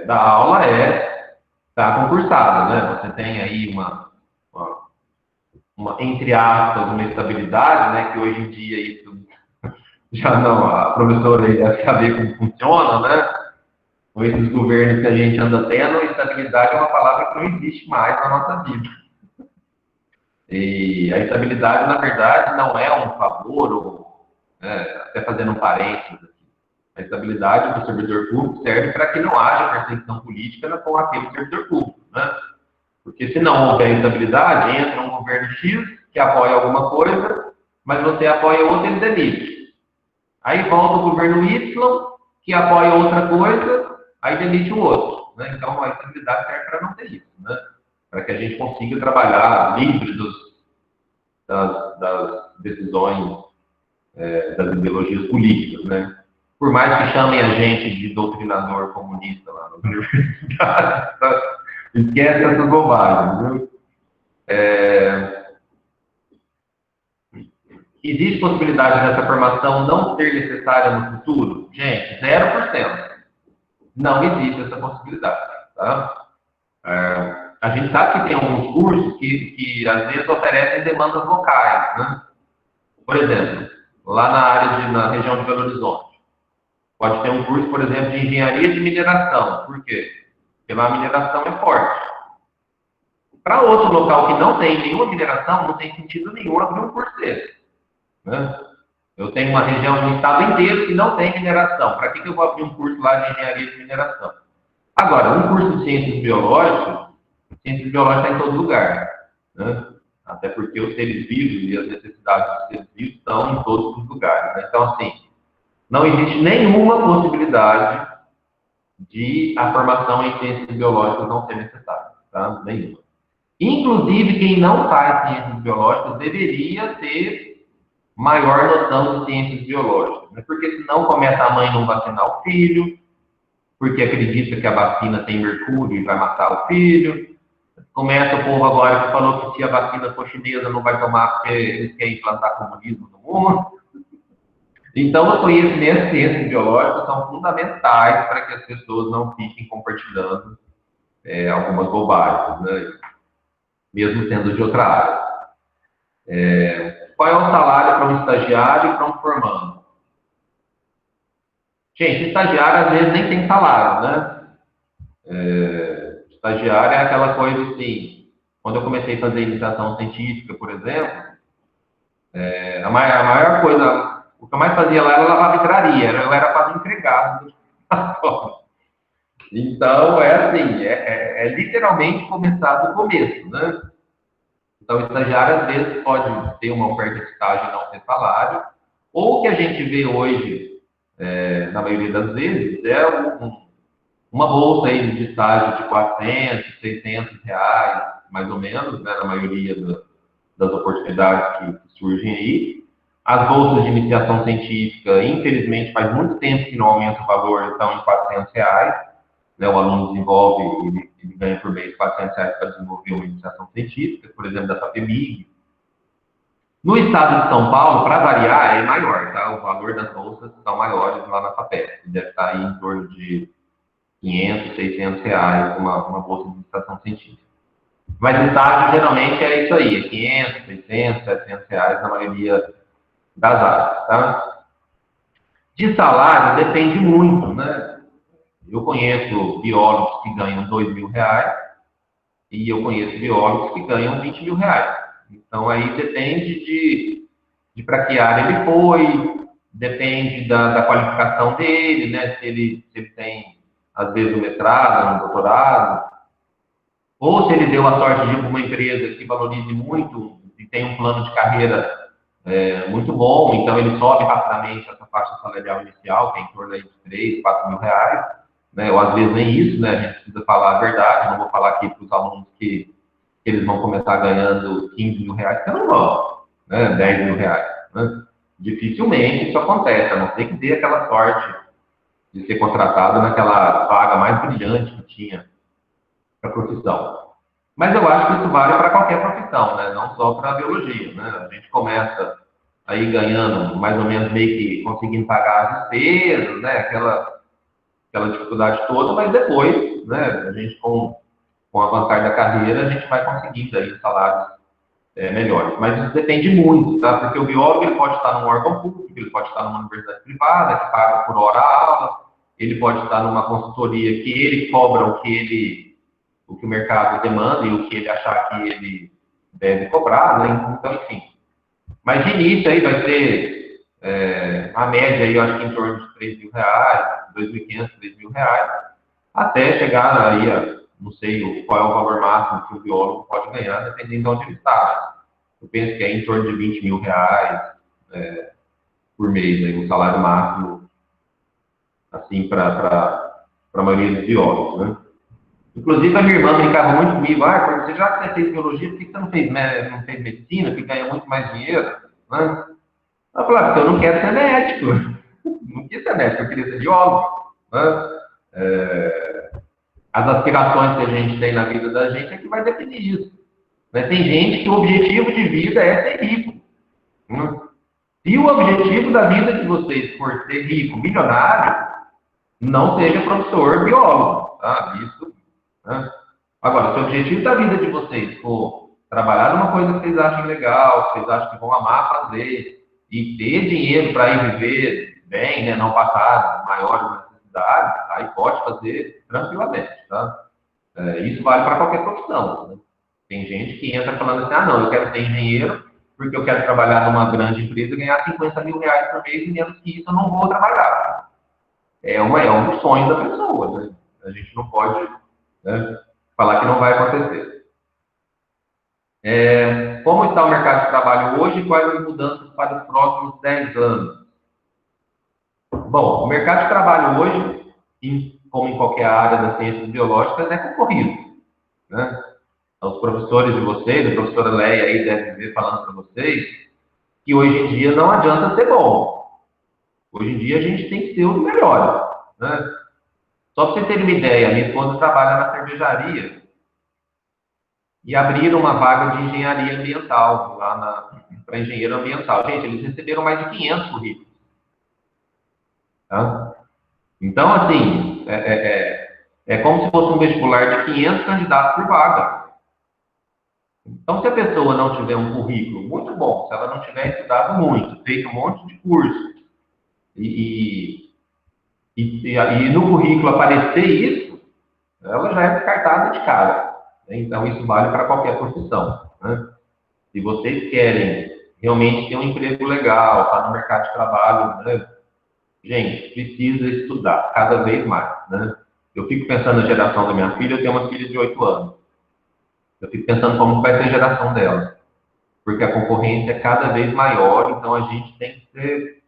dar aula é estar concursado, né? Você tem aí uma, entre aspas, uma estabilidade, né? Que hoje em dia isso já não, a professora aí deve saber como funciona, né? Com esses governos que a gente anda tendo, estabilidade é uma palavra que não existe mais na nossa vida. E a estabilidade, na verdade, não é um favor, ou, até fazendo um parênteses aqui, a estabilidade do servidor público serve para que não haja perseguição política com aquele servidor público, né? Porque se não houver estabilidade, entra um governo X que apoia alguma coisa, mas você apoia outra e ele demite. Aí volta o governo Y que apoia outra coisa, aí demite o outro, né? Então a estabilidade serve para não ter isso, né? Para que a gente consiga trabalhar livre das decisões, das ideologias políticas, né? Por mais que chamem a gente de doutrinador comunista lá nas universidades, esquece essas bobagens, viu? Existe possibilidade dessa formação não ser necessária no futuro? Gente, 0%. Não existe essa possibilidade, tá? A gente sabe que tem alguns cursos que às vezes oferecem demandas locais, né? Por exemplo, lá na região de Belo Horizonte, pode ter um curso, por exemplo, de engenharia de mineração. Por quê? Porque lá a mineração é forte. Para outro local que não tem nenhuma mineração, não tem sentido nenhum abrir um curso desse, né? Eu tenho uma região do estado inteiro que não tem mineração. Para que eu vou abrir um curso lá de engenharia de mineração? Agora, um curso de ciências biológicas está em todo lugar, né? Até porque os seres vivos e as necessidades dos seres vivos estão em todos os lugares, né? Então, assim, não existe nenhuma possibilidade de a formação em ciências biológicas não ser necessária, tá? Nenhuma. Inclusive, quem não faz ciências biológicas deveria ter maior noção de ciências biológicas, né? Porque senão começa a mãe não vacinar o filho, porque acredita que a vacina tem mercúrio e vai matar o filho. Começa o povo agora que falou que se a vacina for chinesa não vai tomar porque eles querem implantar comunismo no mundo. Então, os conhecimentos de ciências biológicas são fundamentais para que as pessoas não fiquem compartilhando algumas bobagens, né? Mesmo sendo de outra área. Qual é o salário para um estagiário e para um formando? Gente, estagiário às vezes nem tem salário, né? Estagiário é aquela coisa assim, quando eu comecei a fazer iniciação científica, por exemplo, a maior coisa, o que eu mais fazia lá era lavar vidraria, eu era quase empregado. Então, assim, literalmente começar do começo, né? Então, o estagiário, às vezes, pode ter uma oferta de estágio e não ter salário, ou o que a gente vê hoje, na maioria das vezes, é uma bolsa aí de estágio de 400, 600 reais, mais ou menos, né, na maioria das oportunidades que surgem aí. As bolsas de iniciação científica, infelizmente, faz muito tempo que não aumenta o valor, estão em 400 reais. Né, o aluno desenvolve, ele ganha por mês 400 reais para desenvolver uma iniciação científica, por exemplo, da FAPEMIG. No estado de São Paulo, para variar, é maior, tá? O valor das bolsas são maiores lá na FAPESP. Deve estar aí em torno de 500, 600 reais uma bolsa de iniciação científica. Mas o estágio geralmente é isso aí, 500, 600, 700 reais na maioria das áreas, tá? De salário depende muito, né? Eu conheço biólogos que ganham R$ 2.000 e eu conheço biólogos que ganham R$ 20.000. Então, aí depende de para que área ele foi, depende da qualificação dele, né? Se ele tem, às vezes, um mestrado, um doutorado, ou se ele deu a sorte de ir para uma empresa que valorize muito e tem um plano de carreira muito bom, então ele sobe rapidamente essa faixa salarial inicial, que é em torno aí de R$ 3.000, 4.000, né? Ou às vezes nem isso, né? A gente precisa falar a verdade, não vou falar aqui para os alunos que eles vão começar ganhando R$ 15.000, porque não vão, né? R$ 10.000, né? Dificilmente isso acontece, a não ser que dê aquela sorte de ser contratado naquela vaga mais brilhante que tinha para a profissão. Mas eu acho que isso vale para qualquer profissão, né? Não só para a biologia, né? A gente começa aí ganhando mais ou menos meio que conseguindo pagar as despesas, né? Aquela dificuldade toda, mas depois, né? A gente com o avançar da carreira, a gente vai conseguindo aí salários melhores. Mas isso depende muito, tá? Porque o biólogo ele pode estar num órgão público, ele pode estar numa universidade privada, que paga por hora aula, ele pode estar numa consultoria que ele cobra o que o mercado demanda e o que ele achar que ele deve cobrar, né? Então, enfim. Mas de início aí vai ser a média aí, eu acho que em torno de R$ 3.000, R$ 2.500, R$ 3.000, até chegar aí a, não sei qual é o valor máximo que o biólogo pode ganhar, dependendo de onde ele está. Eu penso que é em torno de R$ 20.000 por mês, aí, o salário máximo, assim, para a maioria dos biólogos, né? Inclusive, a minha irmã brincava muito comigo, porque você já que você fez biologia, por que você não fez medicina, que ganha muito mais dinheiro, né? Ela falou, porque eu não quero ser médico. Não quis ser médico, eu queria ser biólogo, né? As aspirações que a gente tem na vida da gente é que vai definir isso. Né? Tem gente que o objetivo de vida é ser rico. Né? Se o objetivo da vida de vocês for ser rico, milionário, não seja professor, biólogo, tá? Isso, né? Agora, se o objetivo da vida de vocês for trabalhar numa coisa que vocês achem legal, que vocês acham que vão amar fazer, e ter dinheiro para ir viver bem, né? Não passar maiores necessidades, aí pode fazer tranquilamente, tá? Isso vale para qualquer profissão, né? Tem gente que entra falando assim, não, eu quero ser engenheiro porque eu quero trabalhar numa grande empresa e ganhar R$ 50.000 por mês e menos que isso eu não vou trabalhar. É um dos sonhos da pessoa, né? A gente não pode, né, falar que não vai acontecer. Como está o mercado de trabalho hoje e quais as mudanças para os próximos 10 anos? Bom, o mercado de trabalho hoje, como em qualquer área das ciências biológicas, é concorrido, né? Os professores de vocês, a professora Leia aí deve ver falando para vocês, que hoje em dia não adianta ser bom. Hoje em dia a gente tem que ser os melhores, né? Só para você ter uma ideia, a minha esposa trabalha na cervejaria e abriram uma vaga de engenharia ambiental lá para engenheiro ambiental. Gente, eles receberam mais de 500 currículos. Tá? Então, assim, é como se fosse um vestibular de 500 candidatos por vaga. Então, se a pessoa não tiver um currículo muito bom, se ela não tiver estudado muito, feito um monte de curso, e no currículo aparecer isso, ela já é descartada de cara. Né? Então, isso vale para qualquer profissão. Né? Se vocês querem realmente ter um emprego legal, estar no mercado de trabalho, né? Gente, precisa estudar cada vez mais. Né? Eu fico pensando na geração da minha filha, eu tenho uma filha de 8 anos. Eu fico pensando como vai ser a geração dela. Porque a concorrência é cada vez maior, então a gente tem que ser...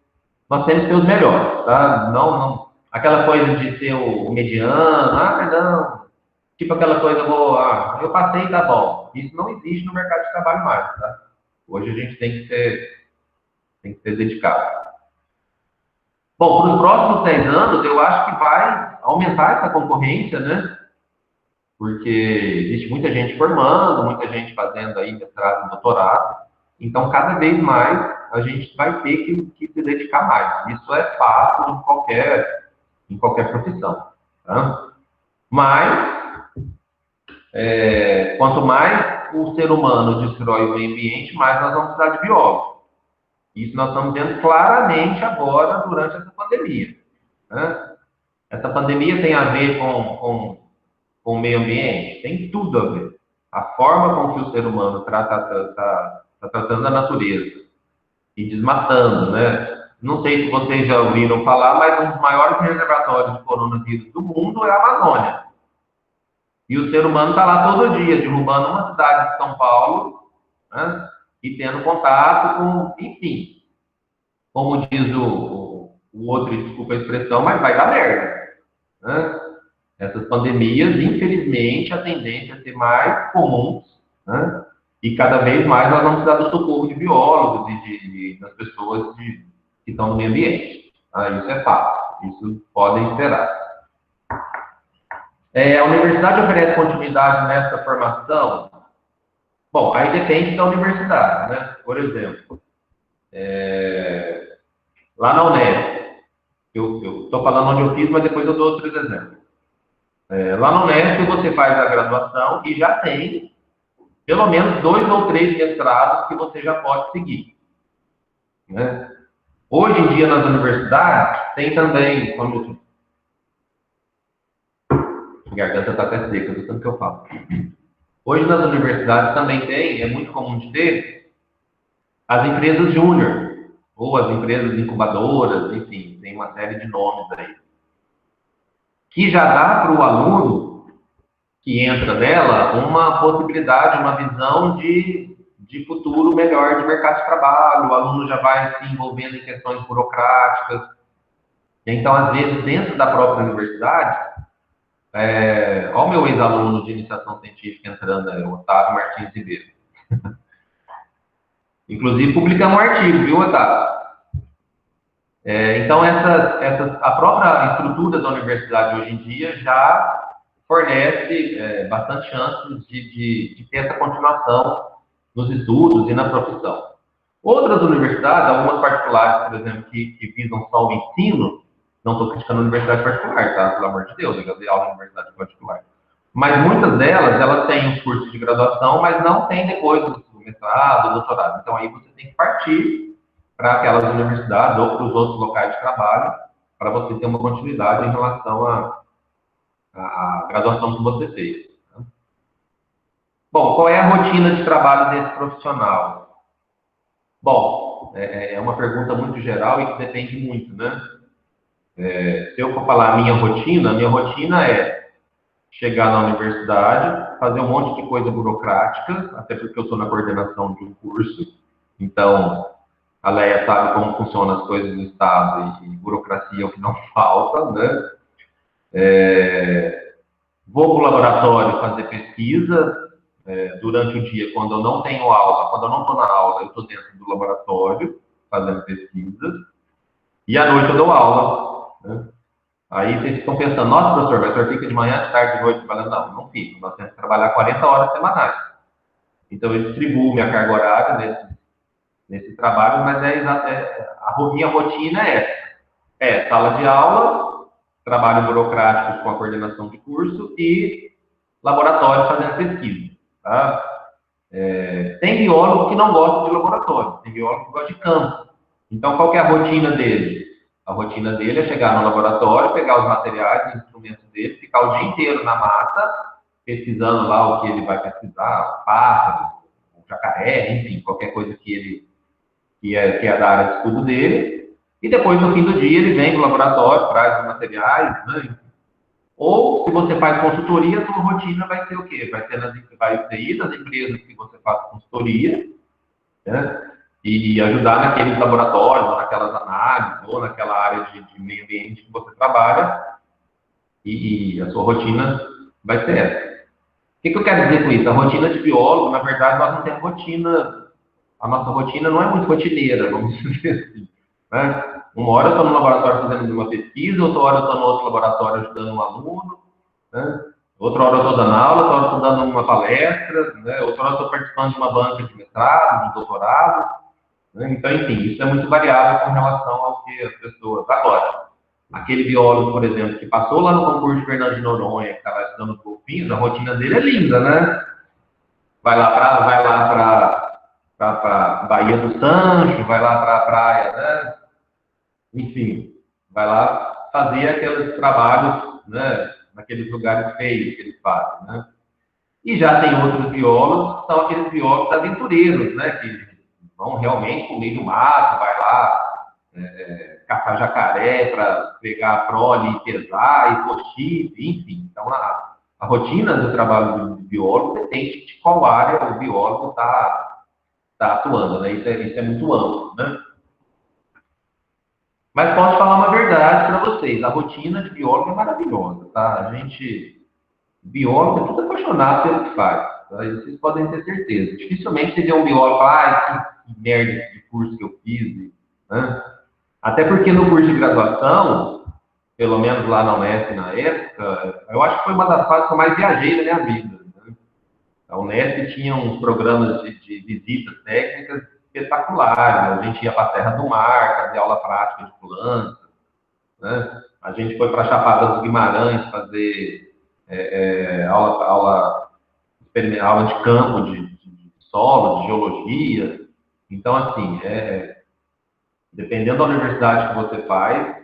Nós temos que ser os melhores, tá? Não, aquela coisa de ser o mediano, não. Tipo aquela coisa, eu passei e tá bom. Isso não existe no mercado de trabalho mais, tá? Hoje a gente tem que ser dedicado. Bom, para os próximos 10 anos, eu acho que vai aumentar essa concorrência, né? Porque existe muita gente formando, muita gente fazendo aí mestrado e doutorado. Então, cada vez mais, a gente vai ter que se dedicar mais. Isso é fácil em qualquer profissão. Tá? Mas, quanto mais o ser humano destrói o meio ambiente, mais nós vamos precisar de biólogos. Isso nós estamos vendo claramente agora durante essa pandemia, né? Essa pandemia tem a ver com o meio ambiente? Tem tudo a ver. A forma com que o ser humano está tratando a natureza e desmatando, né? Não sei se vocês já ouviram falar, mas um dos maiores reservatórios de coronavírus do mundo é a Amazônia. E o ser humano está lá todo dia, derrubando uma cidade de São Paulo, né? E tendo contato com, enfim, como diz o outro, desculpa a expressão, mas vai dar merda, né? Essas pandemias, infelizmente, a tendência é ser mais comuns, né? E cada vez mais nós vamos precisar do socorro de biólogos e das pessoas que estão no meio ambiente. Tá? Isso é fato, isso podem esperar. A universidade oferece continuidade nessa formação? Bom, aí depende da universidade, né? Por exemplo, lá na Unesp, eu estou falando onde eu fiz, mas depois eu dou outros exemplos. Lá na Unesp você faz a graduação e já tem pelo menos 2 ou 3 mestrados que você já pode seguir, né? Hoje em dia nas universidades tem também, a garganta está até seca, do tanto que eu falo. Hoje nas universidades também tem, é muito comum de ter, as empresas júnior, ou as empresas incubadoras, enfim, tem uma série de nomes aí, que já dá para o aluno que entra nela uma possibilidade, uma visão de futuro melhor de mercado de trabalho, o aluno já vai se envolvendo em questões burocráticas. Então, às vezes, dentro da própria universidade, olha o meu ex-aluno de iniciação científica entrando aí, o Otávio Martins Ribeiro. Inclusive, publicamos um artigo, viu, Otávio? Então, a própria estrutura da universidade hoje em dia já fornece bastante chances de ter essa continuação nos estudos e na profissão. Outras universidades, algumas particulares, por exemplo, que visam só o ensino, não estou criticando a universidade particular, tá? Pelo amor de Deus, eu já dei aula na universidade particular. Mas muitas delas, elas têm os cursos de graduação, mas não tem depois o mestrado, o doutorado. Então, aí você tem que partir para aquelas universidades ou para os outros locais de trabalho, para você ter uma continuidade em relação à graduação que você fez. Né? Bom, qual é a rotina de trabalho desse profissional? Bom, é uma pergunta muito geral e que depende muito, né? Se eu for falar a minha rotina é chegar na universidade, fazer um monte de coisa burocrática, até porque eu estou na coordenação de um curso, então a Leia sabe como funcionam as coisas no Estado e burocracia é o que não falta, né? Vou para o laboratório fazer pesquisa durante o dia, quando eu não tenho aula, quando eu não estou na aula, eu estou dentro do laboratório fazendo pesquisa, e à noite eu dou aula, né? Aí vocês ficam pensando, nossa, professor, mas o senhor fica de manhã, de tarde, de noite trabalhando? Não fico, nós temos que trabalhar 40 horas semanais. Então eu distribuo minha carga horária nesse trabalho, mas a minha rotina é essa. Sala de aula, trabalho burocrático com a coordenação de curso e laboratório fazendo pesquisa. Tá? Tem biólogo que não gosta de laboratório, tem biólogo que gosta de campo. Então, qual que é a rotina dele? A rotina dele é chegar no laboratório, pegar os materiais, os instrumentos dele, ficar o dia inteiro na mata, pesquisando lá o que ele vai pesquisar, o pássaro, o jacaré, enfim, qualquer coisa que é da área de estudo dele. E depois, no fim do dia, ele vem para o laboratório, traz os materiais, né? Ou, se você faz consultoria, a sua rotina vai ser o quê? Vai ser ir nas empresas que você faz consultoria, né? E ajudar naqueles laboratórios, ou naquelas análises, ou naquela área de meio ambiente que você trabalha, e a sua rotina vai ser essa. O que eu quero dizer com isso? A rotina de biólogo, na verdade, nós não temos rotina, a nossa rotina não é muito rotineira, vamos dizer assim, né? Uma hora eu estou no laboratório fazendo uma pesquisa, outra hora eu estou no outro laboratório ajudando um aluno, né? Outra hora eu estou dando aula, outra hora eu estou dando uma palestra, né? Outra hora eu estou participando de uma banca de mestrado, de doutorado, né? Então, enfim, isso é muito variável com relação ao que as pessoas... Agora, aquele biólogo, por exemplo, que passou lá no concurso de Fernando de Noronha, que está lá estudando os golfinhos, a rotina dele é linda, né? Vai lá para para Baía do Sancho, vai lá para a praia, né? Enfim, vai lá fazer aqueles trabalhos, né? Naqueles lugares feios que eles fazem, né? E já tem outros biólogos, que são aqueles biólogos aventureiros, né? Que vão realmente pro meio do mato, vai lá caçar jacaré para pegar a prole e pesar, e cochise, enfim. Então, a rotina do trabalho do biólogo depende de qual área o biólogo está atuando, né? Isso é muito amplo, né? Mas posso falar uma verdade para vocês, a rotina de biólogo é maravilhosa, tá? Biólogo é tudo apaixonado pelo que faz, tá? Vocês podem ter certeza. Dificilmente você vê um biólogo falar, que merda de curso que eu fiz, né? Até porque no curso de graduação, pelo menos lá na Unesp na época, eu acho que foi uma das fases que eu mais viajei na minha vida, né? A Unesp tinha uns programas de visitas técnicas espetaculares. A gente ia para a Serra do Mar, fazer aula prática de plantas, né? A gente foi para a Chapada dos Guimarães fazer aula de campo, de solo, de geologia. Então, assim, dependendo da universidade que você faz,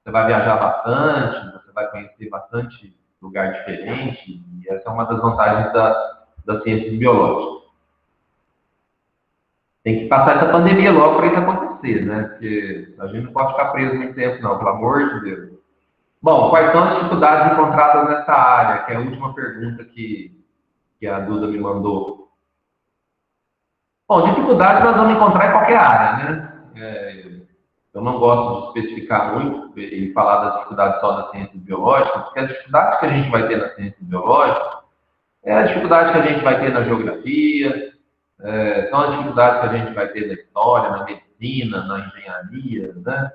você vai viajar bastante, você vai conhecer bastante lugar diferente, e essa é uma das vantagens da ciência biológica. Tem que passar essa pandemia logo para isso acontecer, né? Porque a gente não pode ficar preso muito tempo, não, pelo amor de Deus. Bom, quais são as dificuldades encontradas nessa área? Que é a última pergunta que a Duda me mandou. Bom, dificuldades nós vamos encontrar em qualquer área, né? Eu não gosto de especificar muito e falar das dificuldades só da ciência biológica, porque as dificuldades que a gente vai ter na ciência biológica é a dificuldade que a gente vai ter na geografia, são as dificuldades que a gente vai ter na história, na medicina, na engenharia, né?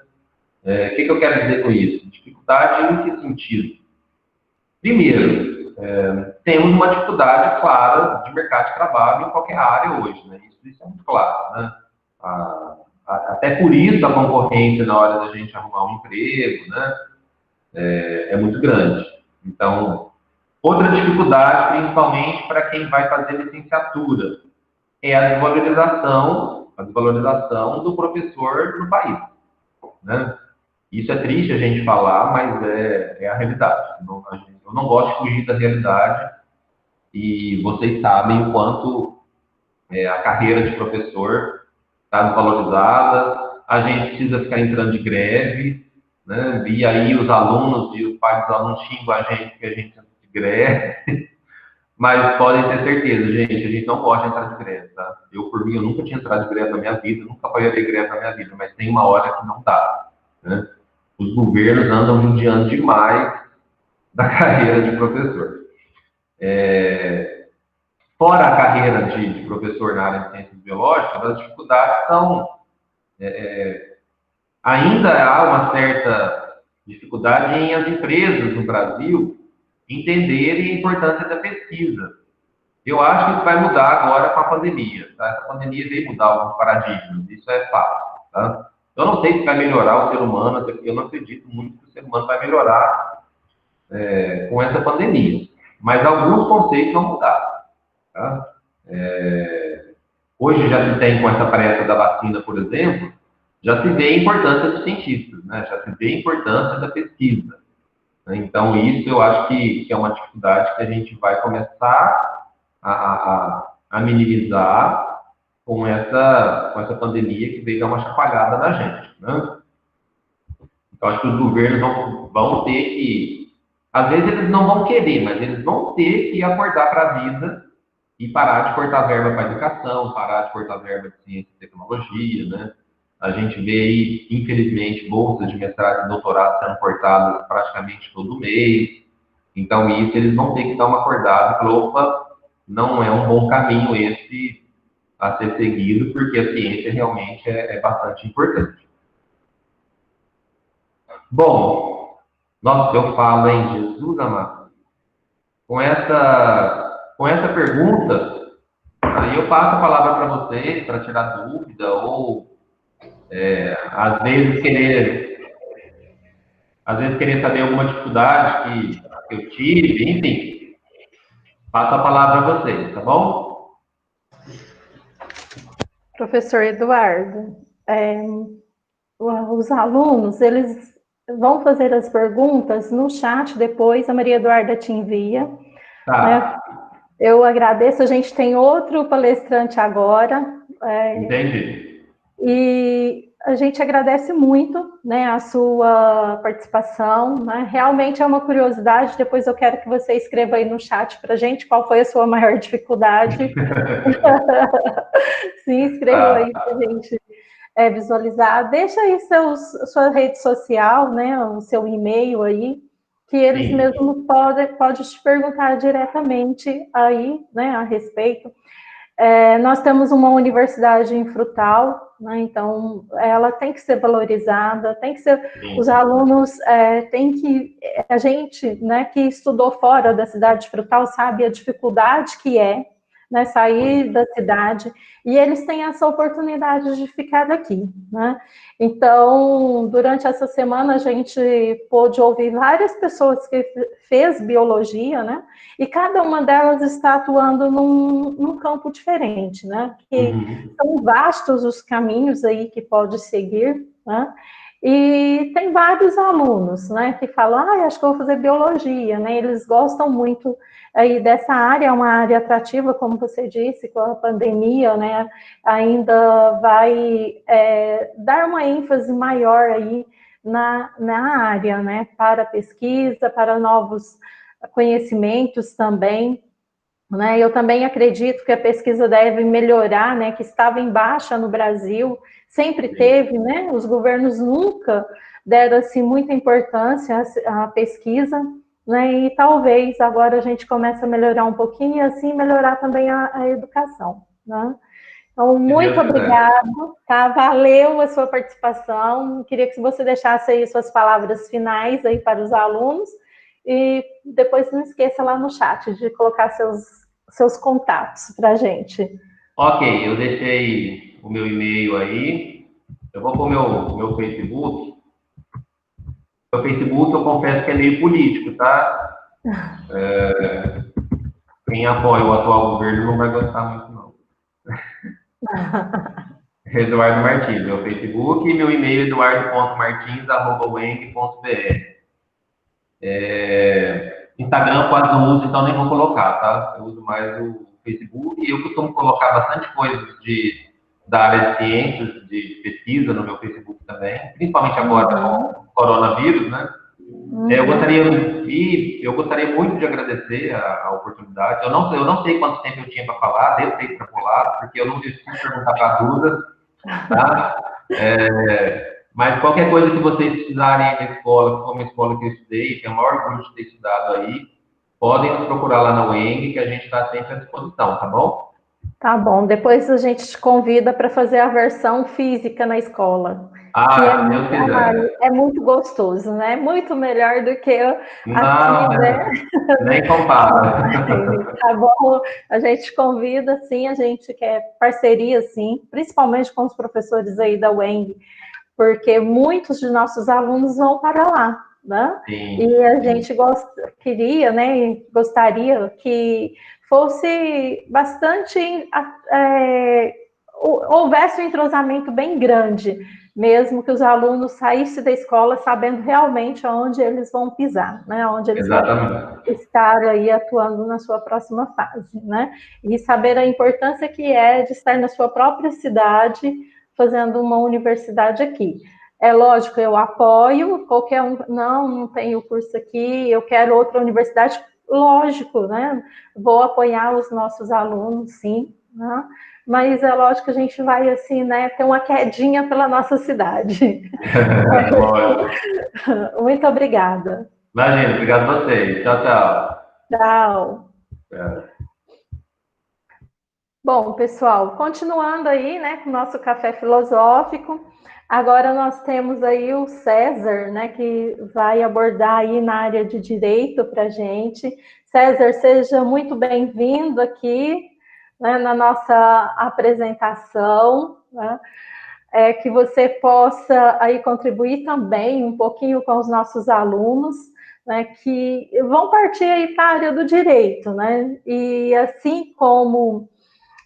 O que eu quero dizer com isso? Dificuldade em que sentido? Primeiro, temos uma dificuldade clara de mercado de trabalho em qualquer área hoje, né? Isso é muito claro, né? Até por isso a concorrência na hora da gente arrumar um emprego, né? É muito grande. Então, outra dificuldade, principalmente para quem vai fazer licenciatura, é a desvalorização do professor no país, né? Isso é triste a gente falar, mas é a realidade. Eu não gosto de fugir da realidade, e vocês sabem o quanto a carreira de professor está desvalorizada, a gente precisa ficar entrando de greve, né? E aí os alunos e os pais dos alunos xingam a gente porque a gente entra de greve, mas podem ter certeza, gente, a gente não gosta de entrar de greve, tá? Eu, por mim, eu nunca tinha entrado de greve na minha vida, nunca apoiei greve na minha vida, mas tem uma hora que não dá, né? Os governos andam judiando demais da carreira de professor. Fora a carreira de professor na área de ciências biológicas, as dificuldades são... ainda há uma certa dificuldade em as empresas no Brasil entenderem a importância da pesquisa. Eu acho que isso vai mudar agora com a pandemia, tá? Essa pandemia veio mudar alguns paradigmas, isso é fato, tá? Eu não sei se vai melhorar o ser humano, até porque eu não acredito muito que o ser humano vai melhorar com essa pandemia. Mas alguns conceitos vão mudar, tá? Hoje já se tem, com essa pressa da vacina, por exemplo, já se vê a importância dos cientistas, né? Já se vê a importância da pesquisa, né? Então, isso eu acho que é uma dificuldade que a gente vai começar a minimizar com essa pandemia que veio dar uma chacoalhada na gente, né? Então, acho que os governos vão ter que... Às vezes eles não vão querer, mas eles vão ter que acordar para a vida e parar de cortar verba para a educação, parar de cortar verba de ciência e tecnologia, né? A gente vê aí, infelizmente, bolsas de mestrado e doutorado sendo cortadas praticamente todo mês. Então, isso eles vão ter que dar uma acordada e falar, opa, não é um bom caminho esse a ser seguido, porque a ciência realmente é bastante importante. Bom, nossa, eu falo, hein, Jesus amado. Com essa pergunta, aí eu passo a palavra para vocês, para tirar dúvida, ou às vezes querer saber alguma dificuldade que eu tive, enfim. Passo a palavra a vocês, tá bom? Professor Eduardo, os alunos, eles vão fazer as perguntas no chat depois, a Maria Eduarda te envia. Tá. Né? Eu agradeço, a gente tem outro palestrante agora. Entendi. E a gente agradece muito, né, a sua participação, né? Realmente é uma curiosidade, depois eu quero que você escreva aí no chat para a gente qual foi a sua maior dificuldade. Sim, escreva aí para a gente visualizar. Deixa aí sua rede social, né, o seu e-mail aí, que eles mesmos podem te perguntar diretamente aí, né, a respeito. Nós temos uma universidade em Frutal, né, então ela tem que ser valorizada, tem que ser, os alunos tem que, a gente, né, que estudou fora da cidade de Frutal sabe a dificuldade que é, né, sair da cidade, e eles têm essa oportunidade de ficar aqui, né? Então, durante essa semana a gente pôde ouvir várias pessoas que fez biologia, né? E cada uma delas está atuando num campo diferente, né? Que são vastos os caminhos aí que pode seguir, né? E tem vários alunos, né, que falam, acho que eu vou fazer biologia, né? Eles gostam muito aí dessa área, é uma área atrativa, como você disse, com a pandemia, né? Ainda vai dar uma ênfase maior aí na área, né? Para pesquisa, para novos conhecimentos também, né? Eu também acredito que a pesquisa deve melhorar, né? Que estava em baixa no Brasil, sempre teve, né? Os governos nunca deram assim muita importância à pesquisa, né? E talvez agora a gente comece a melhorar um pouquinho e assim melhorar também a educação, né? Então, muito obrigado, tá? Valeu a sua participação. Queria que você deixasse aí suas palavras finais aí para os alunos e depois não esqueça lá no chat de colocar seus contatos para a gente. Ok, eu deixei o meu e-mail aí. Eu vou pôr meu Facebook. Meu Facebook, eu confesso que é meio político, tá? Quem apoia o atual governo não vai gostar muito, não. Eduardo Martins, meu Facebook, e meu e-mail é eduardo.martins@weng.br. Instagram quase não uso, então nem vou colocar, tá? Eu uso mais o Facebook e eu costumo colocar bastante coisas da área de ciências, de pesquisa no meu Facebook também, principalmente agora com o coronavírus, né? Eu gostaria muito de agradecer a oportunidade. Eu não sei quanto tempo eu tinha para falar, devo ter extrapolado, porque eu não preciso perguntar para a Duda, tá? Mas qualquer coisa que vocês precisarem da escola, como a escola que eu estudei, tenho o maior orgulho de ter estudado aí, podem nos procurar lá na UENG, que a gente está sempre à disposição, tá bom? Tá bom, depois a gente te convida para fazer a versão física na escola. Se Deus quiser. É muito gostoso, né? Muito melhor do que Não, aqui, né? Nem compara. Tá bom, a gente convida, sim, a gente quer parceria, sim, principalmente com os professores aí da UENG, porque muitos de nossos alunos vão para lá, né? Sim, e a gente queria, né, gostaria que fosse bastante, houvesse um entrosamento bem grande, mesmo que os alunos saíssem da escola sabendo realmente aonde eles vão pisar, né, onde eles vão estar aí atuando na sua próxima fase, né, e saber a importância que é de estar na sua própria cidade, fazendo uma universidade aqui. É lógico, eu apoio qualquer um, não tenho curso aqui, eu quero outra universidade, lógico, né? Vou apoiar os nossos alunos, sim, né? Mas é lógico que a gente vai, assim, né, ter uma quedinha pela nossa cidade. Muito obrigada. Imagina, obrigado a vocês. Tchau, tchau. Tchau. Bom, pessoal, continuando aí, né, com o nosso café filosófico, agora nós temos aí o César, né, que vai abordar aí na área de direito para a gente. César, seja muito bem-vindo aqui, né, na nossa apresentação, né, que você possa aí contribuir também um pouquinho com os nossos alunos, né, que vão partir aí para a área do direito, né, e assim como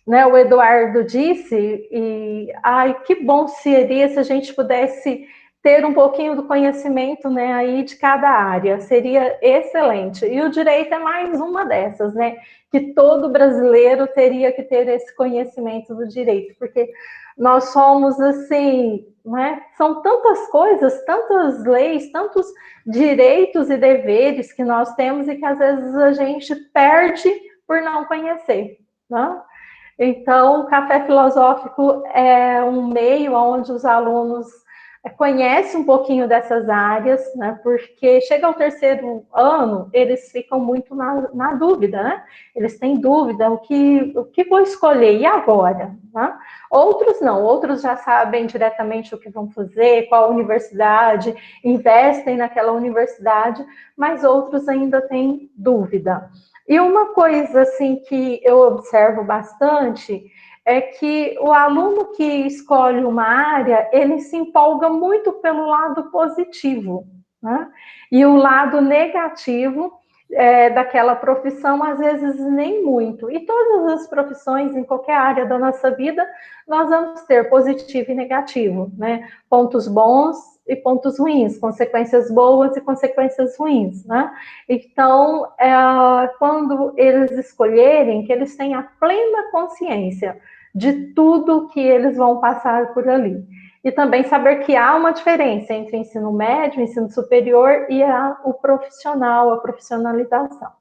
né, o Eduardo disse, e ai, que bom seria se a gente pudesse ter um pouquinho do conhecimento, né, aí de cada área, seria excelente. E o direito é mais uma dessas, né, que todo brasileiro teria que ter esse conhecimento do direito, porque nós somos assim, né, são tantas coisas, tantas leis, tantos direitos e deveres que nós temos e que às vezes a gente perde por não conhecer, né? Então, o café filosófico é um meio onde os alunos conhecem um pouquinho dessas áreas, né? Porque chega ao terceiro ano, eles ficam muito na dúvida, né? Eles têm dúvida, o que vou escolher, e agora? Né? Outros não, outros já sabem diretamente o que vão fazer, qual universidade, investem naquela universidade, mas outros ainda têm dúvida. E uma coisa assim que eu observo bastante é que o aluno que escolhe uma área, ele se empolga muito pelo lado positivo, né? E o lado negativo daquela profissão, às vezes, nem muito. E todas as profissões, em qualquer área da nossa vida, nós vamos ter positivo e negativo, né? Pontos bons e pontos ruins, consequências boas e consequências ruins, né? Então, quando eles escolherem, que eles tenham a plena consciência de tudo que eles vão passar por ali. E também saber que há uma diferença entre ensino médio, ensino superior e o profissional, a profissionalização.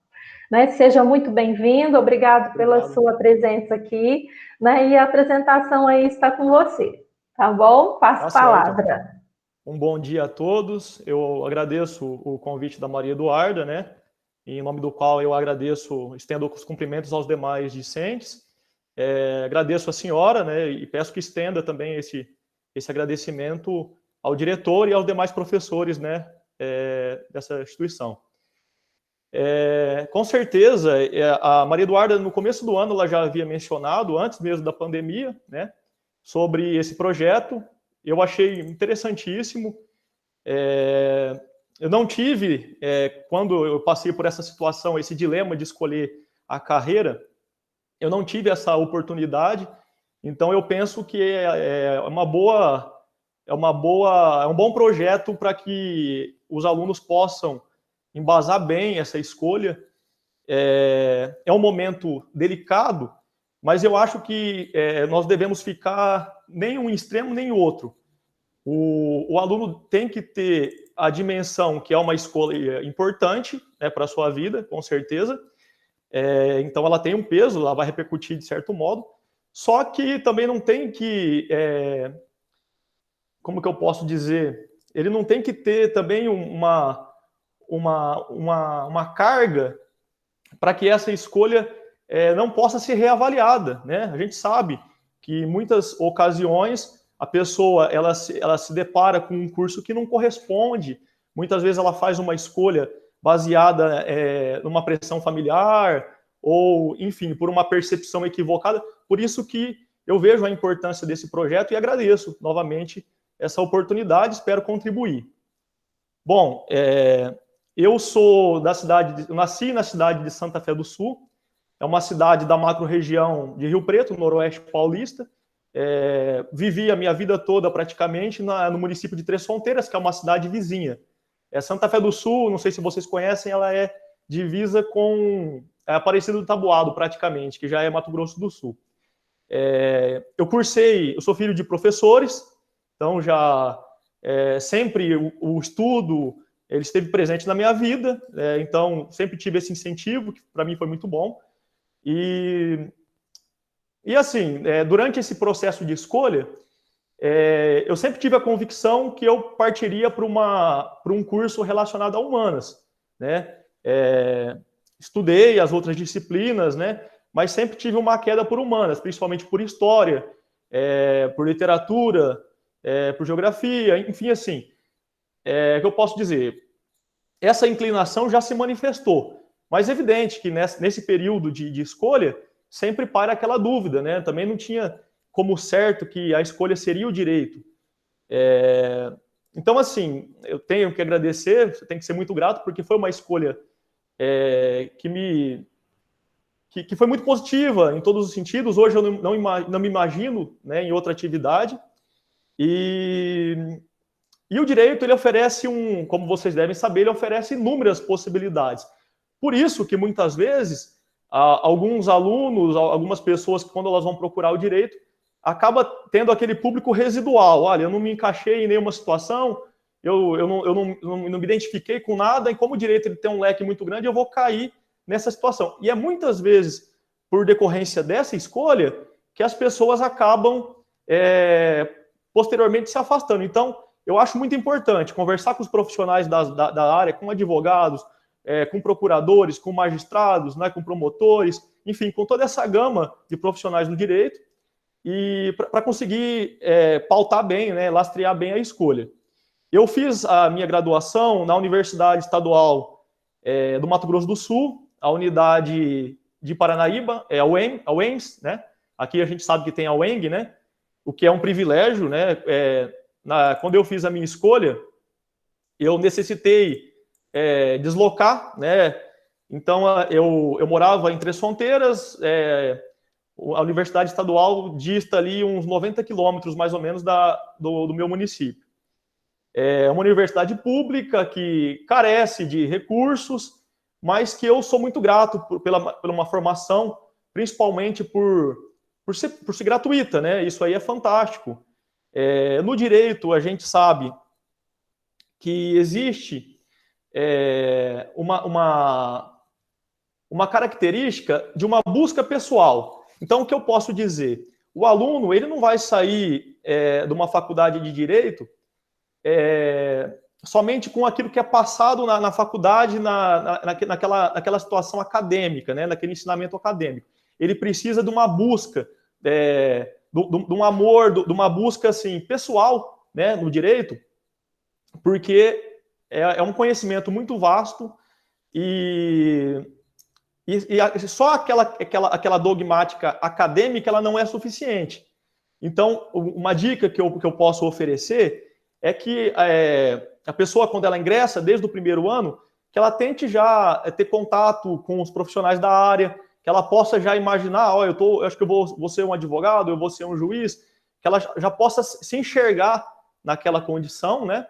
Né? Seja muito bem-vindo, obrigado pela sua presença aqui, né? E a apresentação aí está com você, tá bom? Passo a palavra. Um bom dia a todos. Eu agradeço o convite da Maria Eduarda, né? Em nome do qual eu agradeço, estendo os cumprimentos aos demais discentes. Agradeço a senhora, né? E peço que estenda também esse agradecimento ao diretor e aos demais professores, né? Dessa instituição. Com certeza, a Maria Eduarda, no começo do ano, ela já havia mencionado, antes mesmo da pandemia, né? Sobre esse projeto. Eu achei interessantíssimo. Eu não tive, quando eu passei por essa situação, esse dilema de escolher a carreira, eu não tive essa oportunidade. Então, eu penso que é um bom projeto para que os alunos possam embasar bem essa escolha. É um momento delicado, mas eu acho que nós devemos ficar nem um extremo nem o outro. O aluno tem que ter a dimensão que é uma escolha importante, né, para a sua vida, com certeza. Então, ela tem um peso, ela vai repercutir de certo modo. Só que também não tem que... como que eu posso dizer? Ele não tem que ter também uma carga para que essa escolha não possa ser reavaliada, né? A gente sabe que em muitas ocasiões a pessoa ela se depara com um curso que não corresponde. Muitas vezes ela faz uma escolha baseada numa pressão familiar ou, enfim, por uma percepção equivocada. Por isso que eu vejo a importância desse projeto e agradeço novamente essa oportunidade, espero contribuir. Bom, eu sou eu nasci na cidade de Santa Fé do Sul, é uma cidade da macro-região de Rio Preto, noroeste paulista. Vivi a minha vida toda praticamente no município de Três Fronteiras, que é uma cidade vizinha. Santa Fé do Sul, não sei se vocês conhecem, ela é divisa com Aparecida do Taboado, praticamente, que já é Mato Grosso do Sul. Eu sou filho de professores, então já sempre o estudo ele esteve presente na minha vida, então sempre tive esse incentivo, que para mim foi muito bom. E assim, durante esse processo de escolha, eu sempre tive a convicção que eu partiria para um curso relacionado a humanas, né? Estudei as outras disciplinas, né? Mas sempre tive uma queda por humanas, principalmente por história, por literatura, por geografia, enfim, assim. O que eu posso dizer? Essa inclinação já se manifestou, mas é evidente que nesse período de escolha sempre para aquela dúvida, né? Também não tinha como certo que a escolha seria o direito. Então, assim, eu tenho que agradecer, tenho que ser muito grato, porque foi uma escolha que me que foi muito positiva em todos os sentidos. Hoje eu não me imagino, né, em outra atividade. E o direito, ele oferece como vocês devem saber, ele oferece inúmeras possibilidades. Por isso que muitas vezes alguns alunos, algumas pessoas que quando elas vão procurar o direito, acaba tendo aquele público residual. Olha, eu não me encaixei em nenhuma situação, eu não me identifiquei com nada, e como o direito ele tem um leque muito grande, eu vou cair nessa situação. E é muitas vezes, por decorrência dessa escolha, que as pessoas acabam posteriormente se afastando. Então, eu acho muito importante conversar com os profissionais da área, com advogados, com procuradores, com magistrados, né, com promotores, enfim, com toda essa gama de profissionais do direito, e para conseguir pautar bem, né, lastrear bem a escolha. Eu fiz a minha graduação na Universidade Estadual do Mato Grosso do Sul, a unidade de Paranaíba, a UEMS, né? Aqui a gente sabe que tem a UENG, né? O que é um privilégio, né? Quando eu fiz a minha escolha, eu necessitei deslocar, né? Então, eu morava em Três Fronteiras, a Universidade Estadual dista ali uns 90 quilômetros, mais ou menos, do meu município. É uma universidade pública que carece de recursos, mas que eu sou muito grato pela uma formação, principalmente por ser gratuita, né? Isso aí é fantástico. No direito, a gente sabe que existe uma característica de uma busca pessoal. Então, o que eu posso dizer? O aluno, ele não vai sair de uma faculdade de direito somente com aquilo que é passado na faculdade, naquela situação acadêmica, né, naquele ensinamento acadêmico. Ele precisa de uma busca, de um amor, de uma busca assim, pessoal, né, no direito, porque é um conhecimento muito vasto e só aquela dogmática acadêmica ela não é suficiente. Então, uma dica que eu posso oferecer é que a pessoa, quando ela ingressa desde o primeiro ano, que ela tente já ter contato com os profissionais da área, que ela possa já imaginar, eu acho que eu vou ser um advogado, eu vou ser um juiz, que ela já possa se enxergar naquela condição, né,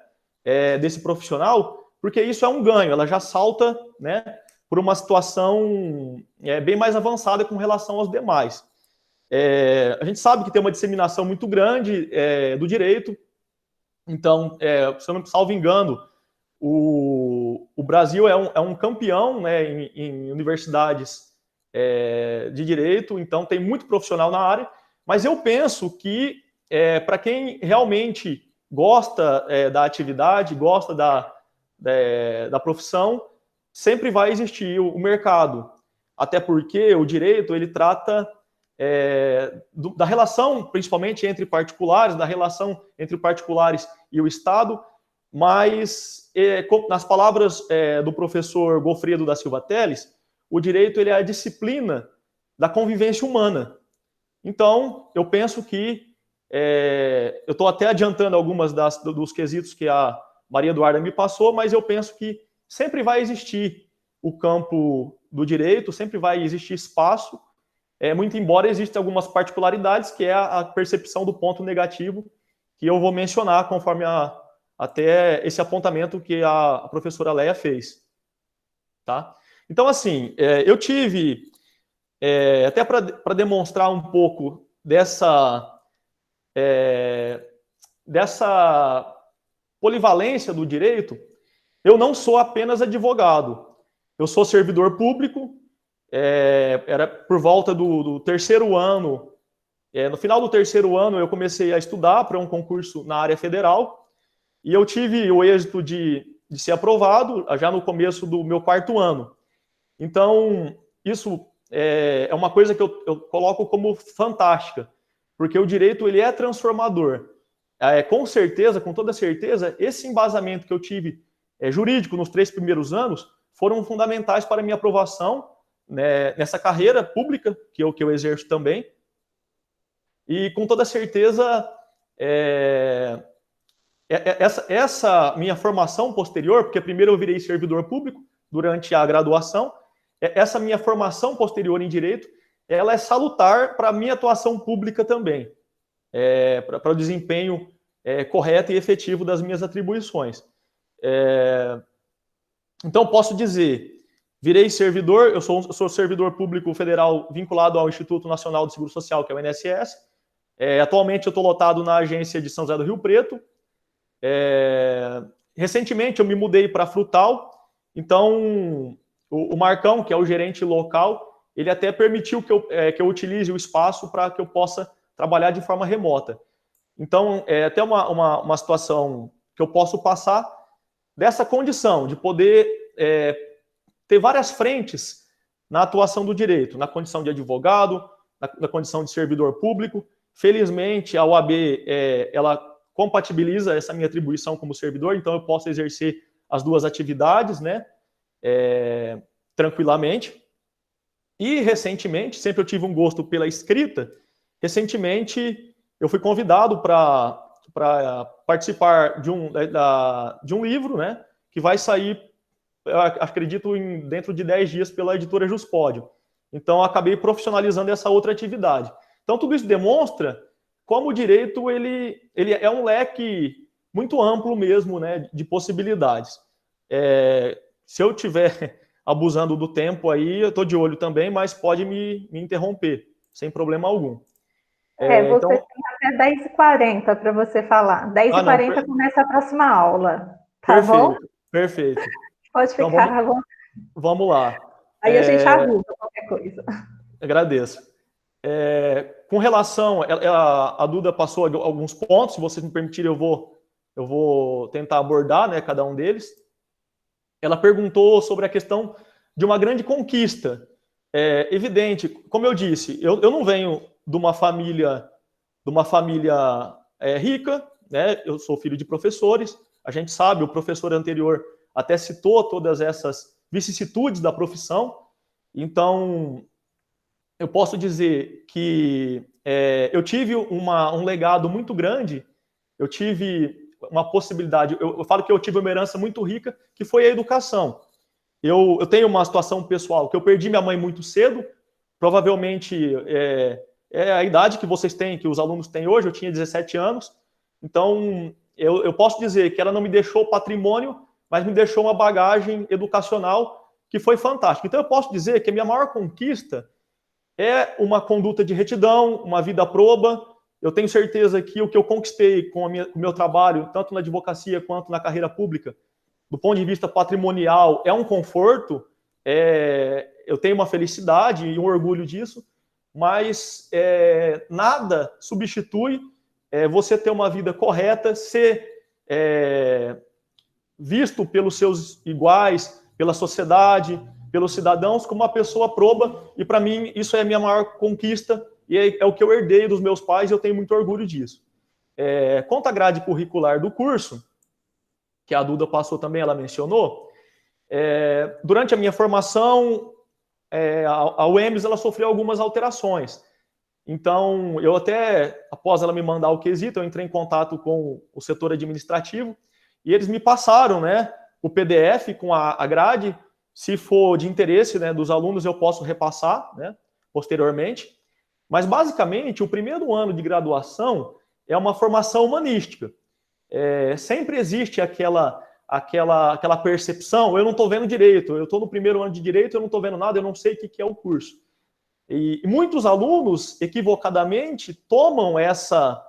desse profissional, porque isso é um ganho, ela já salta, né, por uma situação bem mais avançada com relação aos demais. A gente sabe que tem uma disseminação muito grande do direito. Então, se eu não salvo engano, o Brasil é um campeão, né, em universidades de direito, então tem muito profissional na área, mas eu penso que para quem realmente gosta da atividade, gosta da profissão, sempre vai existir o mercado, até porque o direito ele trata da relação, principalmente entre particulares, da relação entre particulares e o Estado, mas, nas palavras do professor Gofredo da Silva Teles, o direito ele é a disciplina da convivência humana. Então, eu penso que, eu estou até adiantando algumas dos quesitos que a Maria Eduarda me passou, mas eu penso que sempre vai existir o campo do direito, sempre vai existir espaço, muito embora existam algumas particularidades, que é a percepção do ponto negativo, que eu vou mencionar conforme até esse apontamento que a professora Leia fez. Tá? Então, assim, eu tive, até para demonstrar um pouco dessa polivalência do direito, eu não sou apenas advogado, eu sou servidor público. Era por volta do terceiro ano, no final do terceiro ano eu comecei a estudar para um concurso na área federal, e eu tive o êxito de ser aprovado já no começo do meu quarto ano. Então, isso é uma coisa que eu coloco como fantástica, porque o direito ele é transformador. Com certeza, com toda certeza, esse embasamento que eu tive jurídico nos 3 primeiros anos foram fundamentais para a minha aprovação, né, nessa carreira pública que eu exerço também. E com toda certeza, essa minha formação posterior, porque primeiro eu virei servidor público durante a graduação, essa minha formação posterior em direito, ela é salutar para a minha atuação pública também, para o desempenho correto e efetivo das minhas atribuições. Então, posso dizer, virei servidor, eu sou servidor público federal vinculado ao Instituto Nacional do Seguro Social, que é o INSS. Atualmente, eu estou lotado na agência de São José do Rio Preto. Recentemente, eu me mudei para Frutal, então o Marcão, que é o gerente local, ele até permitiu que eu utilize o espaço para que eu possa trabalhar de forma remota. Então, é até uma situação que eu posso passar dessa condição de poder ter várias frentes na atuação do direito, na condição de advogado, na condição de servidor público. Felizmente, a OAB ela compatibiliza essa minha atribuição como servidor, então eu posso exercer as duas atividades, né, tranquilamente. E, recentemente, sempre eu tive um gosto pela escrita, recentemente eu fui convidado para participar de um livro, né, que vai sair, eu acredito, dentro de 10 dias pela editora Juspódio. Então, eu acabei profissionalizando essa outra atividade. Então, tudo isso demonstra como o direito ele é um leque muito amplo mesmo, né, de possibilidades. Se eu estiver abusando do tempo aí, eu estou de olho também, mas pode me interromper, sem problema algum. Você então... tem até 10h40 para você falar. 10h40 começa a próxima aula, tá perfeito, bom? Perfeito. Pode ficar. Então, vamos lá. Aí a gente ajuda qualquer coisa. Agradeço. Com relação, a Duda passou alguns pontos, se vocês me permitirem, eu vou tentar abordar, né, cada um deles. Ela perguntou sobre a questão de uma grande conquista. Evidente, como eu disse, eu não venho de uma família rica, né? Eu sou filho de professores. A gente sabe, o professor anterior até citou todas essas vicissitudes da profissão. Então, eu posso dizer que eu tive um legado muito grande, eu tive uma possibilidade, eu falo que eu tive uma herança muito rica, que foi a educação. Eu tenho uma situação pessoal, que eu perdi minha mãe muito cedo, provavelmente a idade que vocês têm, que os alunos têm hoje, eu tinha 17 anos, então eu posso dizer que ela não me deixou patrimônio, mas me deixou uma bagagem educacional que foi fantástica. Então eu posso dizer que a minha maior conquista é uma conduta de retidão, uma vida proba. Eu tenho certeza que o que eu conquistei com o meu trabalho, tanto na advocacia quanto na carreira pública, do ponto de vista patrimonial, é um conforto, eu tenho uma felicidade e um orgulho disso, mas nada substitui você ter uma vida correta, ser visto pelos seus iguais, pela sociedade, pelos cidadãos, como uma pessoa proba, e para mim isso é a minha maior conquista, e é o que eu herdei dos meus pais, e eu tenho muito orgulho disso. Quanto à grade curricular do curso, que a Duda passou também, ela mencionou, durante a minha formação, a UEMS ela sofreu algumas alterações. Então, eu até, após ela me mandar o quesito, eu entrei em contato com o setor administrativo, e eles me passaram, né, o PDF com a grade. Se for de interesse, né, dos alunos, eu posso repassar, né, posteriormente. Mas, basicamente, o primeiro ano de graduação é uma formação humanística. Sempre existe aquela percepção, eu não estou vendo direito, eu estou no primeiro ano de direito, eu não estou vendo nada, eu não sei o que é o curso. E muitos alunos, equivocadamente, tomam essa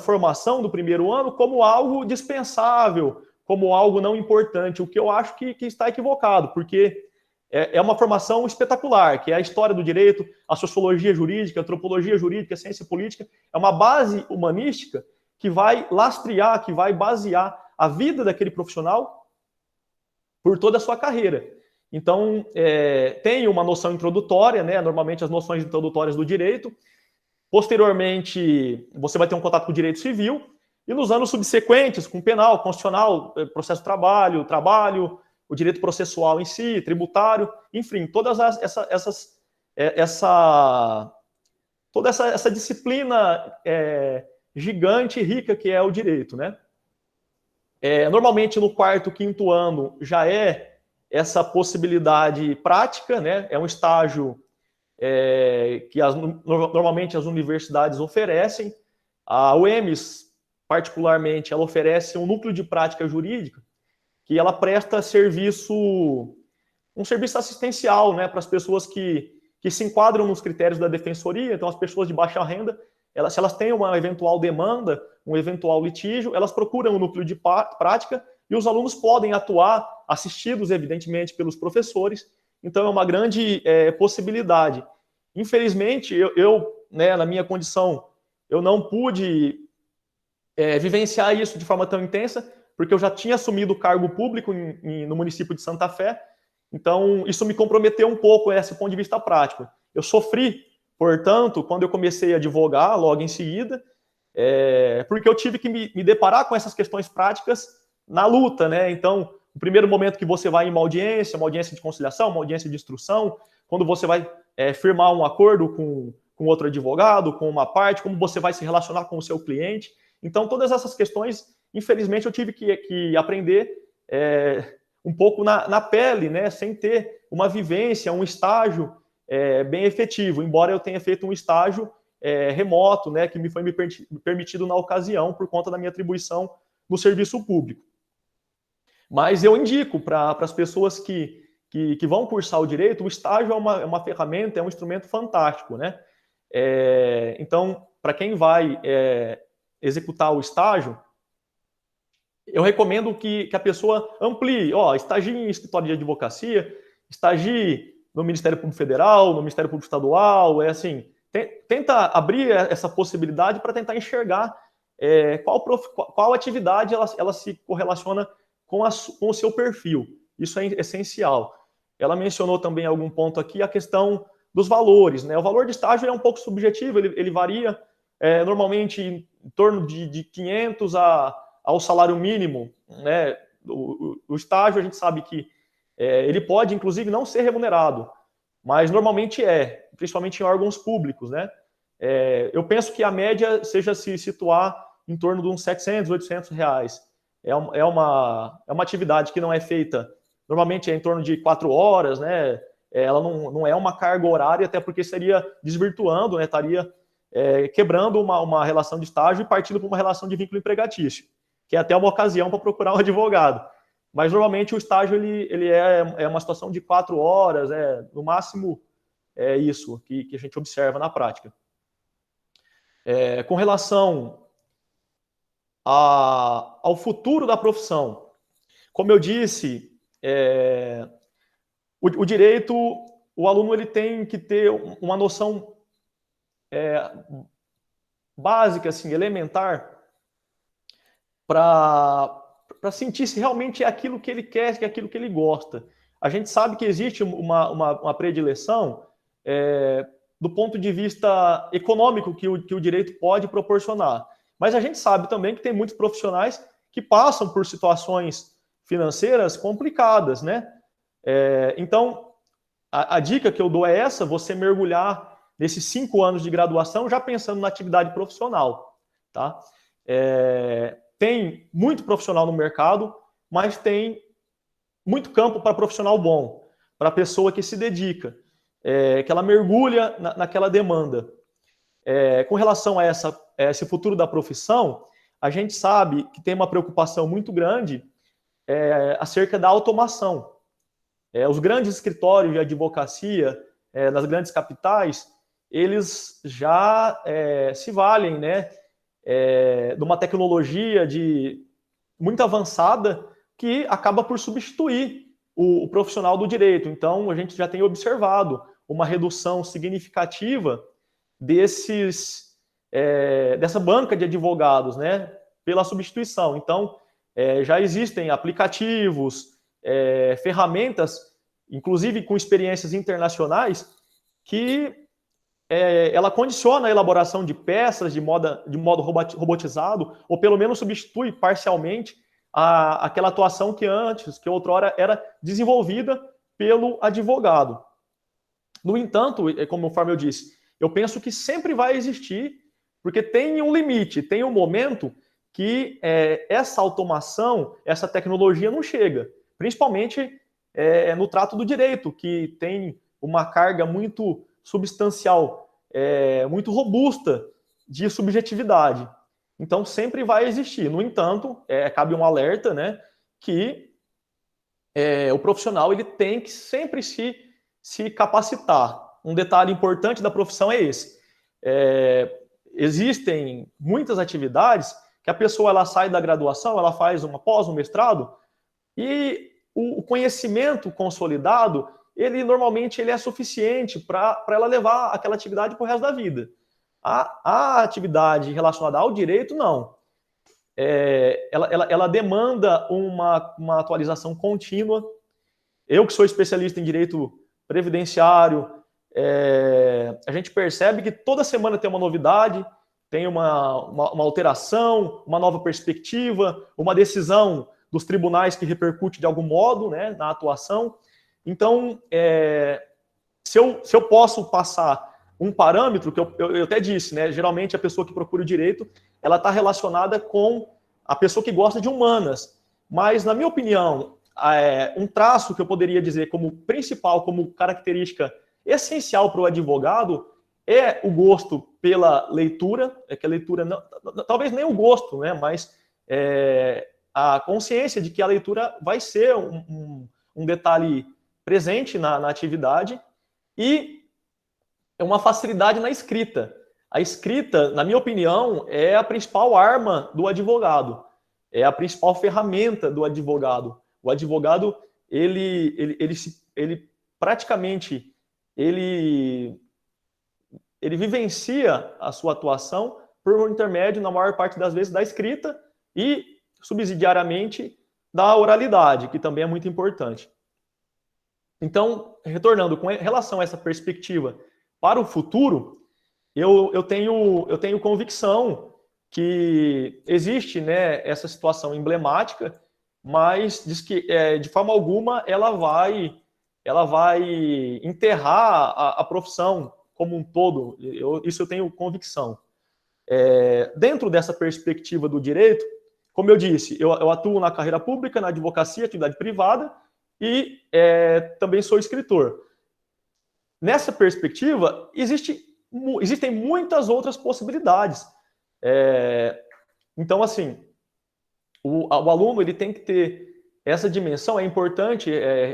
formação do primeiro ano como algo dispensável, como algo não importante, o que eu acho que está equivocado, porque é uma formação espetacular, que é a história do direito, a sociologia jurídica, a antropologia jurídica, a ciência política, é uma base humanística que vai lastrear, que vai basear a vida daquele profissional por toda a sua carreira. Então, tem uma noção introdutória, né? Normalmente as noções introdutórias do direito. Posteriormente, você vai ter um contato com o direito civil, e nos anos subsequentes, com penal, constitucional, processo de trabalho, o direito processual em si, tributário, enfim, toda essa disciplina gigante e rica que é o direito, né? Normalmente no quarto, quinto ano já é essa possibilidade prática, né? É um estágio que normalmente as universidades oferecem. A UEMS, particularmente, ela oferece um núcleo de prática jurídica que ela presta um serviço assistencial, né, para as pessoas que se enquadram nos critérios da defensoria. Então, as pessoas de baixa renda, se elas têm uma eventual demanda, um eventual litígio, elas procuram o núcleo de prática e os alunos podem atuar, assistidos, evidentemente, pelos professores. Então, é uma grande possibilidade. Infelizmente, né, na minha condição, eu não pude vivenciar isso de forma tão intensa, porque eu já tinha assumido o cargo público no município de Santa Fé. Então, isso me comprometeu um pouco esse ponto de vista prático. Eu sofri, portanto, quando eu comecei a advogar, logo em seguida, porque eu tive que me deparar com essas questões práticas na luta, né? Então, o primeiro momento que você vai em uma audiência de conciliação, uma audiência de instrução, quando você vai firmar um acordo com outro advogado, com uma parte, como você vai se relacionar com o seu cliente. Então, todas essas questões, infelizmente, eu tive que aprender um pouco na pele, né, sem ter uma vivência, um estágio bem efetivo, embora eu tenha feito um estágio remoto, né, que me foi permitido na ocasião por conta da minha atribuição no serviço público. Mas eu indico para as pessoas que vão cursar o direito, o estágio é uma ferramenta, é um instrumento fantástico, né? Então, para quem vai executar o estágio, eu recomendo que a pessoa amplie, estagie em escritório de advocacia, estagie no Ministério Público Federal, no Ministério Público Estadual, tenta abrir essa possibilidade para tentar enxergar qual atividade ela se correlaciona com o seu perfil. Isso é essencial. Ela mencionou também algum ponto aqui, a questão dos valores, né? O valor de estágio é um pouco subjetivo, ele varia normalmente em torno de 500 ao salário mínimo, né? O estágio, a gente sabe que ele pode, inclusive, não ser remunerado, mas normalmente principalmente em órgãos públicos, né? Eu penso que a média seja se situar em torno de uns 700, 800 reais. É uma atividade que não é feita, normalmente é em torno de 4 horas, né? Ela não é uma carga horária, até porque seria desvirtuando, né? Estaria quebrando uma relação de estágio e partindo para uma relação de vínculo empregatício, que é até uma ocasião para procurar um advogado. Mas, normalmente, o estágio ele é uma situação de 4 horas, no máximo isso que a gente observa na prática. Com relação ao futuro da profissão, como eu disse, o direito, o aluno ele tem que ter uma noção básica, assim, elementar, para sentir se realmente é aquilo que ele quer, se é aquilo que ele gosta. A gente sabe que existe uma predileção do ponto de vista econômico que o direito pode proporcionar. Mas a gente sabe também que tem muitos profissionais que passam por situações financeiras complicadas, né? Então, a dica que eu dou é essa: você mergulhar nesses 5 anos de graduação já pensando na atividade profissional, tá? Tem muito profissional no mercado, mas tem muito campo para profissional bom, para a pessoa que se dedica, que ela mergulha naquela demanda. Com relação a esse futuro da profissão, a gente sabe que tem uma preocupação muito grande acerca da automação. Os grandes escritórios de advocacia nas grandes capitais, eles já se valem, né, de uma tecnologia muito avançada que acaba por substituir o profissional do direito. Então, a gente já tem observado uma redução significativa dessa banca de advogados, né, pela substituição. Então, já existem aplicativos, ferramentas, inclusive com experiências internacionais, que ela condiciona a elaboração de peças de modo robotizado, ou pelo menos substitui parcialmente aquela atuação que outrora era desenvolvida pelo advogado. No entanto, conforme eu disse, eu penso que sempre vai existir, porque tem um limite, tem um momento que essa automação, essa tecnologia não chega, principalmente no trato do direito, que tem uma carga muito substancial, muito robusta de subjetividade. Então, sempre vai existir. No entanto, cabe um alerta, né, que o profissional ele tem que sempre se capacitar. Um detalhe importante da profissão é esse. Existem muitas atividades que a pessoa ela sai da graduação, ela faz uma pós, um mestrado, e o conhecimento consolidado, ele normalmente ele é suficiente para ela levar aquela atividade para o resto da vida. A atividade relacionada ao direito, não. Ela demanda uma atualização contínua. Eu, que sou especialista em direito previdenciário, a gente percebe que toda semana tem uma novidade, tem uma alteração, uma nova perspectiva, uma decisão dos tribunais que repercute de algum modo, né, na atuação. Então, se eu posso passar um parâmetro, que eu até disse, né, geralmente a pessoa que procura o direito, ela está relacionada com a pessoa que gosta de humanas. Mas, na minha opinião, um traço que eu poderia dizer como principal, como característica essencial para o advogado, é o gosto pela leitura, que a leitura, não, talvez nem o gosto, né, mas a consciência de que a leitura vai ser um detalhe presente na atividade, e uma facilidade na escrita. A escrita, na minha opinião, é a principal arma do advogado, é a principal ferramenta do advogado. O advogado, ele praticamente, ele vivencia a sua atuação por intermédio, na maior parte das vezes, da escrita e, subsidiariamente, da oralidade, que também é muito importante. Então, retornando com relação a essa perspectiva para o futuro, eu tenho convicção que existe, né, essa situação emblemática, mas diz que, de forma alguma, ela vai enterrar a profissão como um todo. Isso eu tenho convicção. Dentro dessa perspectiva do direito, como eu disse, eu atuo na carreira pública, na advocacia, atividade privada, e também sou escritor. Nessa perspectiva, existem muitas outras possibilidades. Então, assim, o aluno ele tem que ter essa dimensão. É importante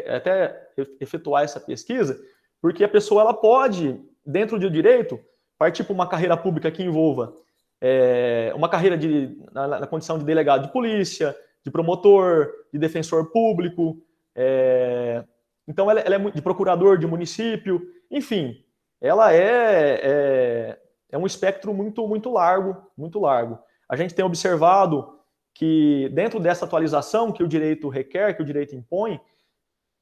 até efetuar essa pesquisa, porque a pessoa ela pode, dentro do direito, partir para uma carreira pública que envolva uma carreira na condição de delegado de polícia, de promotor, de defensor público, então ela é de procurador de município, enfim, ela é um espectro muito largo, muito largo. A gente tem observado que dentro dessa atualização que o direito requer, que o direito impõe,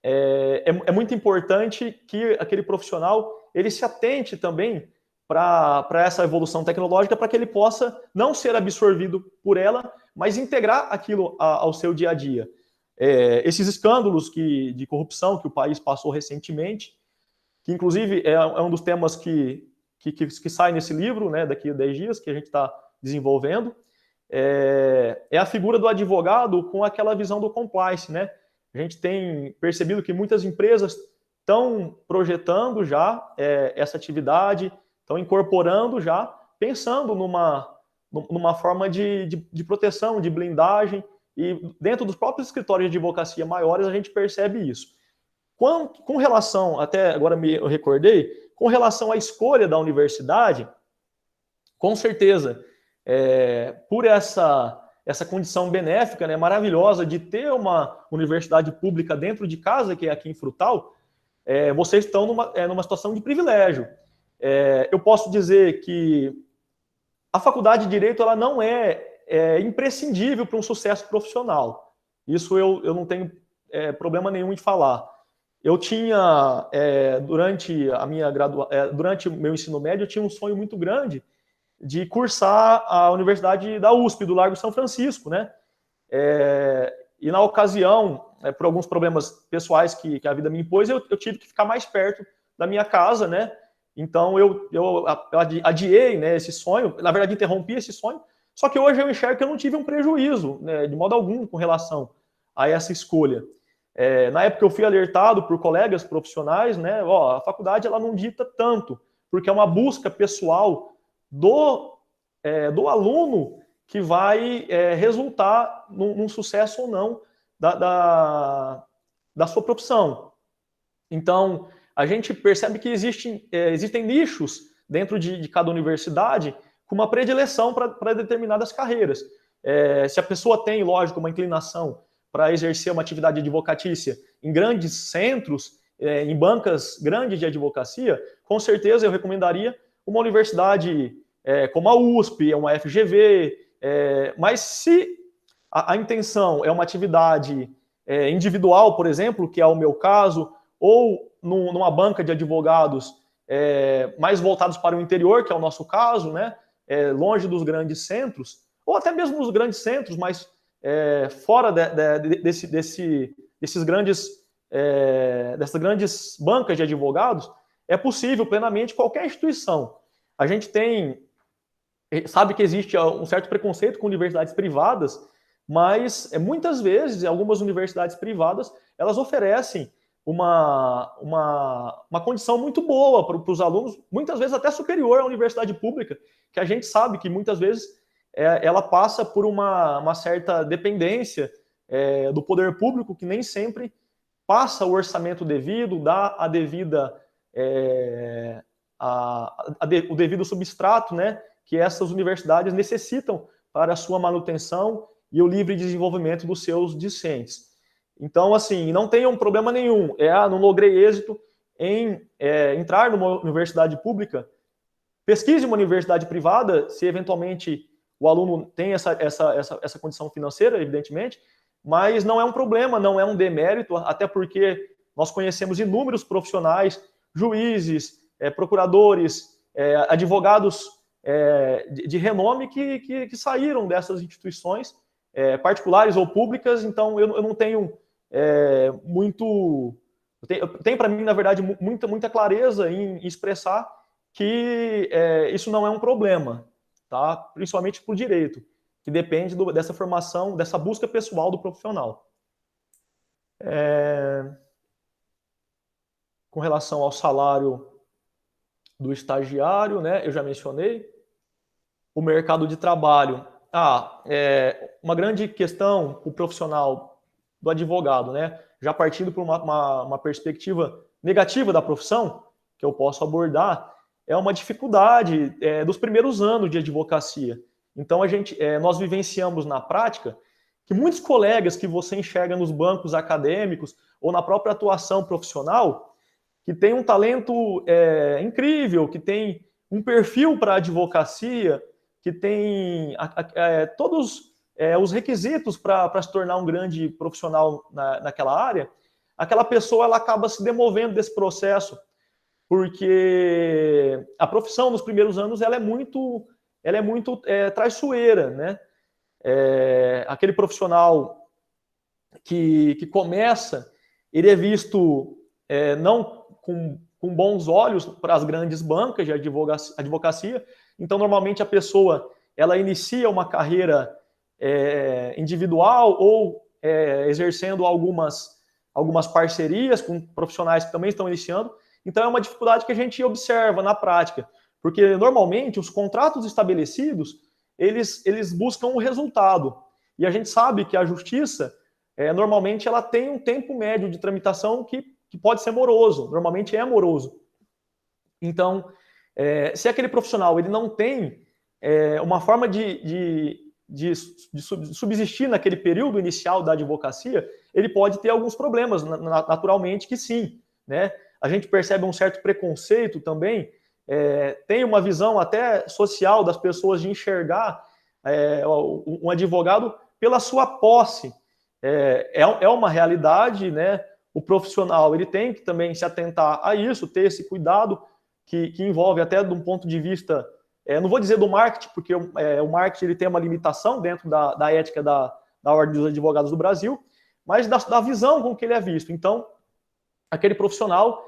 é muito importante que aquele profissional ele se atente também para essa evolução tecnológica, para que ele possa não ser absorvido por ela, mas integrar aquilo ao seu dia a dia. Esses escândalos de corrupção que o país passou recentemente, que inclusive é um dos temas que sai nesse livro, né, daqui a 10 dias, que a gente está desenvolvendo, é a figura do advogado com aquela visão do compliance, né? A gente tem percebido que muitas empresas estão projetando já essa atividade, estão incorporando já, pensando numa forma de proteção, de blindagem, e dentro dos próprios escritórios de advocacia maiores a gente percebe isso. Com relação, até agora eu recordei, com relação à escolha da universidade, com certeza, por essa condição benéfica, né, maravilhosa de ter uma universidade pública dentro de casa, que é aqui em Frutal, vocês estão numa situação de privilégio. Eu posso dizer que a faculdade de Direito ela não é imprescindível para um sucesso profissional. Isso eu não tenho problema nenhum em falar. Eu tinha, durante o meu ensino médio, eu tinha um sonho muito grande de cursar a Universidade da USP, do Largo São Francisco, né? E na ocasião, por alguns problemas pessoais que a vida me impôs, eu tive que ficar mais perto da minha casa, né? Então eu adiei, né, esse sonho, na verdade interrompi esse sonho, só que hoje eu enxergo que eu não tive um prejuízo, né, de modo algum com relação a essa escolha. Na época eu fui alertado por colegas profissionais, né? A faculdade ela não dita tanto, porque é uma busca pessoal do aluno que vai resultar num sucesso ou não da sua profissão. Então, a gente percebe que existem nichos dentro de cada universidade com uma predileção para determinadas carreiras. Se a pessoa tem, lógico, uma inclinação para exercer uma atividade advocatícia em grandes centros, em bancas grandes de advocacia, com certeza eu recomendaria uma universidade como a USP, uma FGV, mas se a intenção é uma atividade individual, por exemplo, que é o meu caso, ou numa banca de advogados mais voltados para o interior, que é o nosso caso, né? Longe dos grandes centros, ou até mesmo nos grandes centros, mas fora dessas grandes bancas de advogados, é possível plenamente qualquer instituição. A gente sabe que existe um certo preconceito com universidades privadas, mas muitas vezes algumas universidades privadas elas oferecem uma condição muito boa para os alunos, muitas vezes até superior à universidade pública, que a gente sabe que muitas vezes ela passa por uma certa dependência do poder público, que nem sempre passa o orçamento devido, dá a devida o devido substrato, né, que essas universidades necessitam para a sua manutenção e o livre desenvolvimento dos seus discentes. Então, assim, não tenham problema nenhum. Não logrei êxito em entrar numa universidade pública. Pesquise uma universidade privada, se eventualmente o aluno tem essa condição financeira, evidentemente, mas não é um problema, não é um demérito, até porque nós conhecemos inúmeros profissionais, juízes, procuradores, advogados de renome que saíram dessas instituições, particulares ou públicas. Então eu não tenho tem para mim, na verdade, muita clareza em expressar que isso não é um problema, tá? Principalmente para o direito, que depende dessa formação, dessa busca pessoal do profissional. Com relação ao salário do estagiário, né, eu já mencionei. O mercado de trabalho. Uma grande questão, o profissional do advogado, né, já partindo por uma perspectiva negativa da profissão, que eu posso abordar, é uma dificuldade dos primeiros anos de advocacia. Então, nós vivenciamos na prática que muitos colegas que você enxerga nos bancos acadêmicos ou na própria atuação profissional, que tem um talento incrível, que tem um perfil para a advocacia, que tem todos os requisitos para se tornar um grande profissional naquela área, aquela pessoa ela acaba se demovendo desse processo, porque a profissão nos primeiros anos ela é muito traiçoeira, né? Aquele profissional que começa, ele é visto não com bons olhos para as grandes bancas de advocacia. Então, normalmente, a pessoa ela inicia uma carreira individual ou exercendo algumas parcerias com profissionais que também estão iniciando. Então, é uma dificuldade que a gente observa na prática, porque, normalmente, os contratos estabelecidos, eles buscam um resultado. E a gente sabe que a justiça, normalmente, ela tem um tempo médio de tramitação que pode ser moroso, normalmente é moroso. Então, se aquele profissional ele não tem uma forma de subsistir naquele período inicial da advocacia, ele pode ter alguns problemas, naturalmente que sim, né? A gente percebe um certo preconceito também, tem uma visão até social das pessoas de enxergar um advogado pela sua posse. É uma realidade, né? O profissional ele tem que também se atentar a isso, ter esse cuidado que envolve até de um ponto de vista, não vou dizer do marketing, porque o marketing ele tem uma limitação dentro da ética da Ordem dos Advogados do Brasil, mas da visão com que ele é visto. Então, aquele profissional,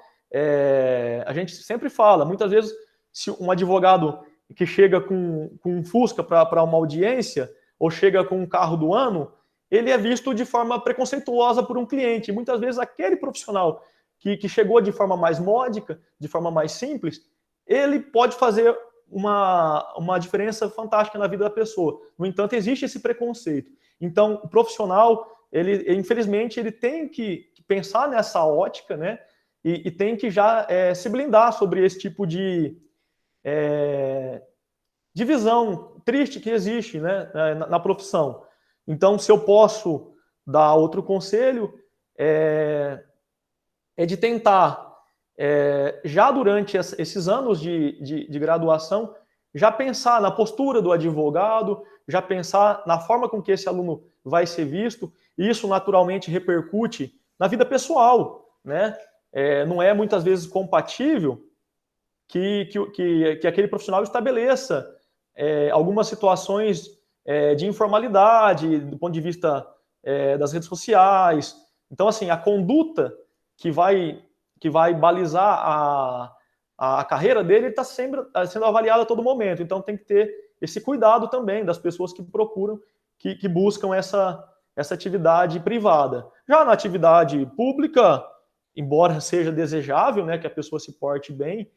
a gente sempre fala, muitas vezes, se um advogado que chega com um Fusca para uma audiência, ou chega com um carro do ano, ele é visto de forma preconceituosa por um cliente. Muitas vezes aquele profissional que chegou de forma mais módica, de forma mais simples, ele pode fazer uma diferença fantástica na vida da pessoa. No entanto, existe esse preconceito. Então, o profissional, infelizmente, ele tem que pensar nessa ótica, né? E tem que já se blindar sobre esse tipo de visão triste que existe, né, na profissão. Então, se eu posso dar outro conselho, é de tentar, já durante esses anos de graduação, já pensar na postura do advogado, já pensar na forma com que esse aluno vai ser visto, e isso naturalmente repercute na vida pessoal, né? Não é muitas vezes compatível que aquele profissional estabeleça algumas situações de informalidade do ponto de vista das redes sociais. Então, assim, a conduta que vai balizar a carreira dele está sendo avaliada a todo momento. Então, tem que ter esse cuidado também das pessoas que procuram, que buscam essa atividade privada. Já na atividade pública, embora seja desejável, né, que a pessoa se porte bem,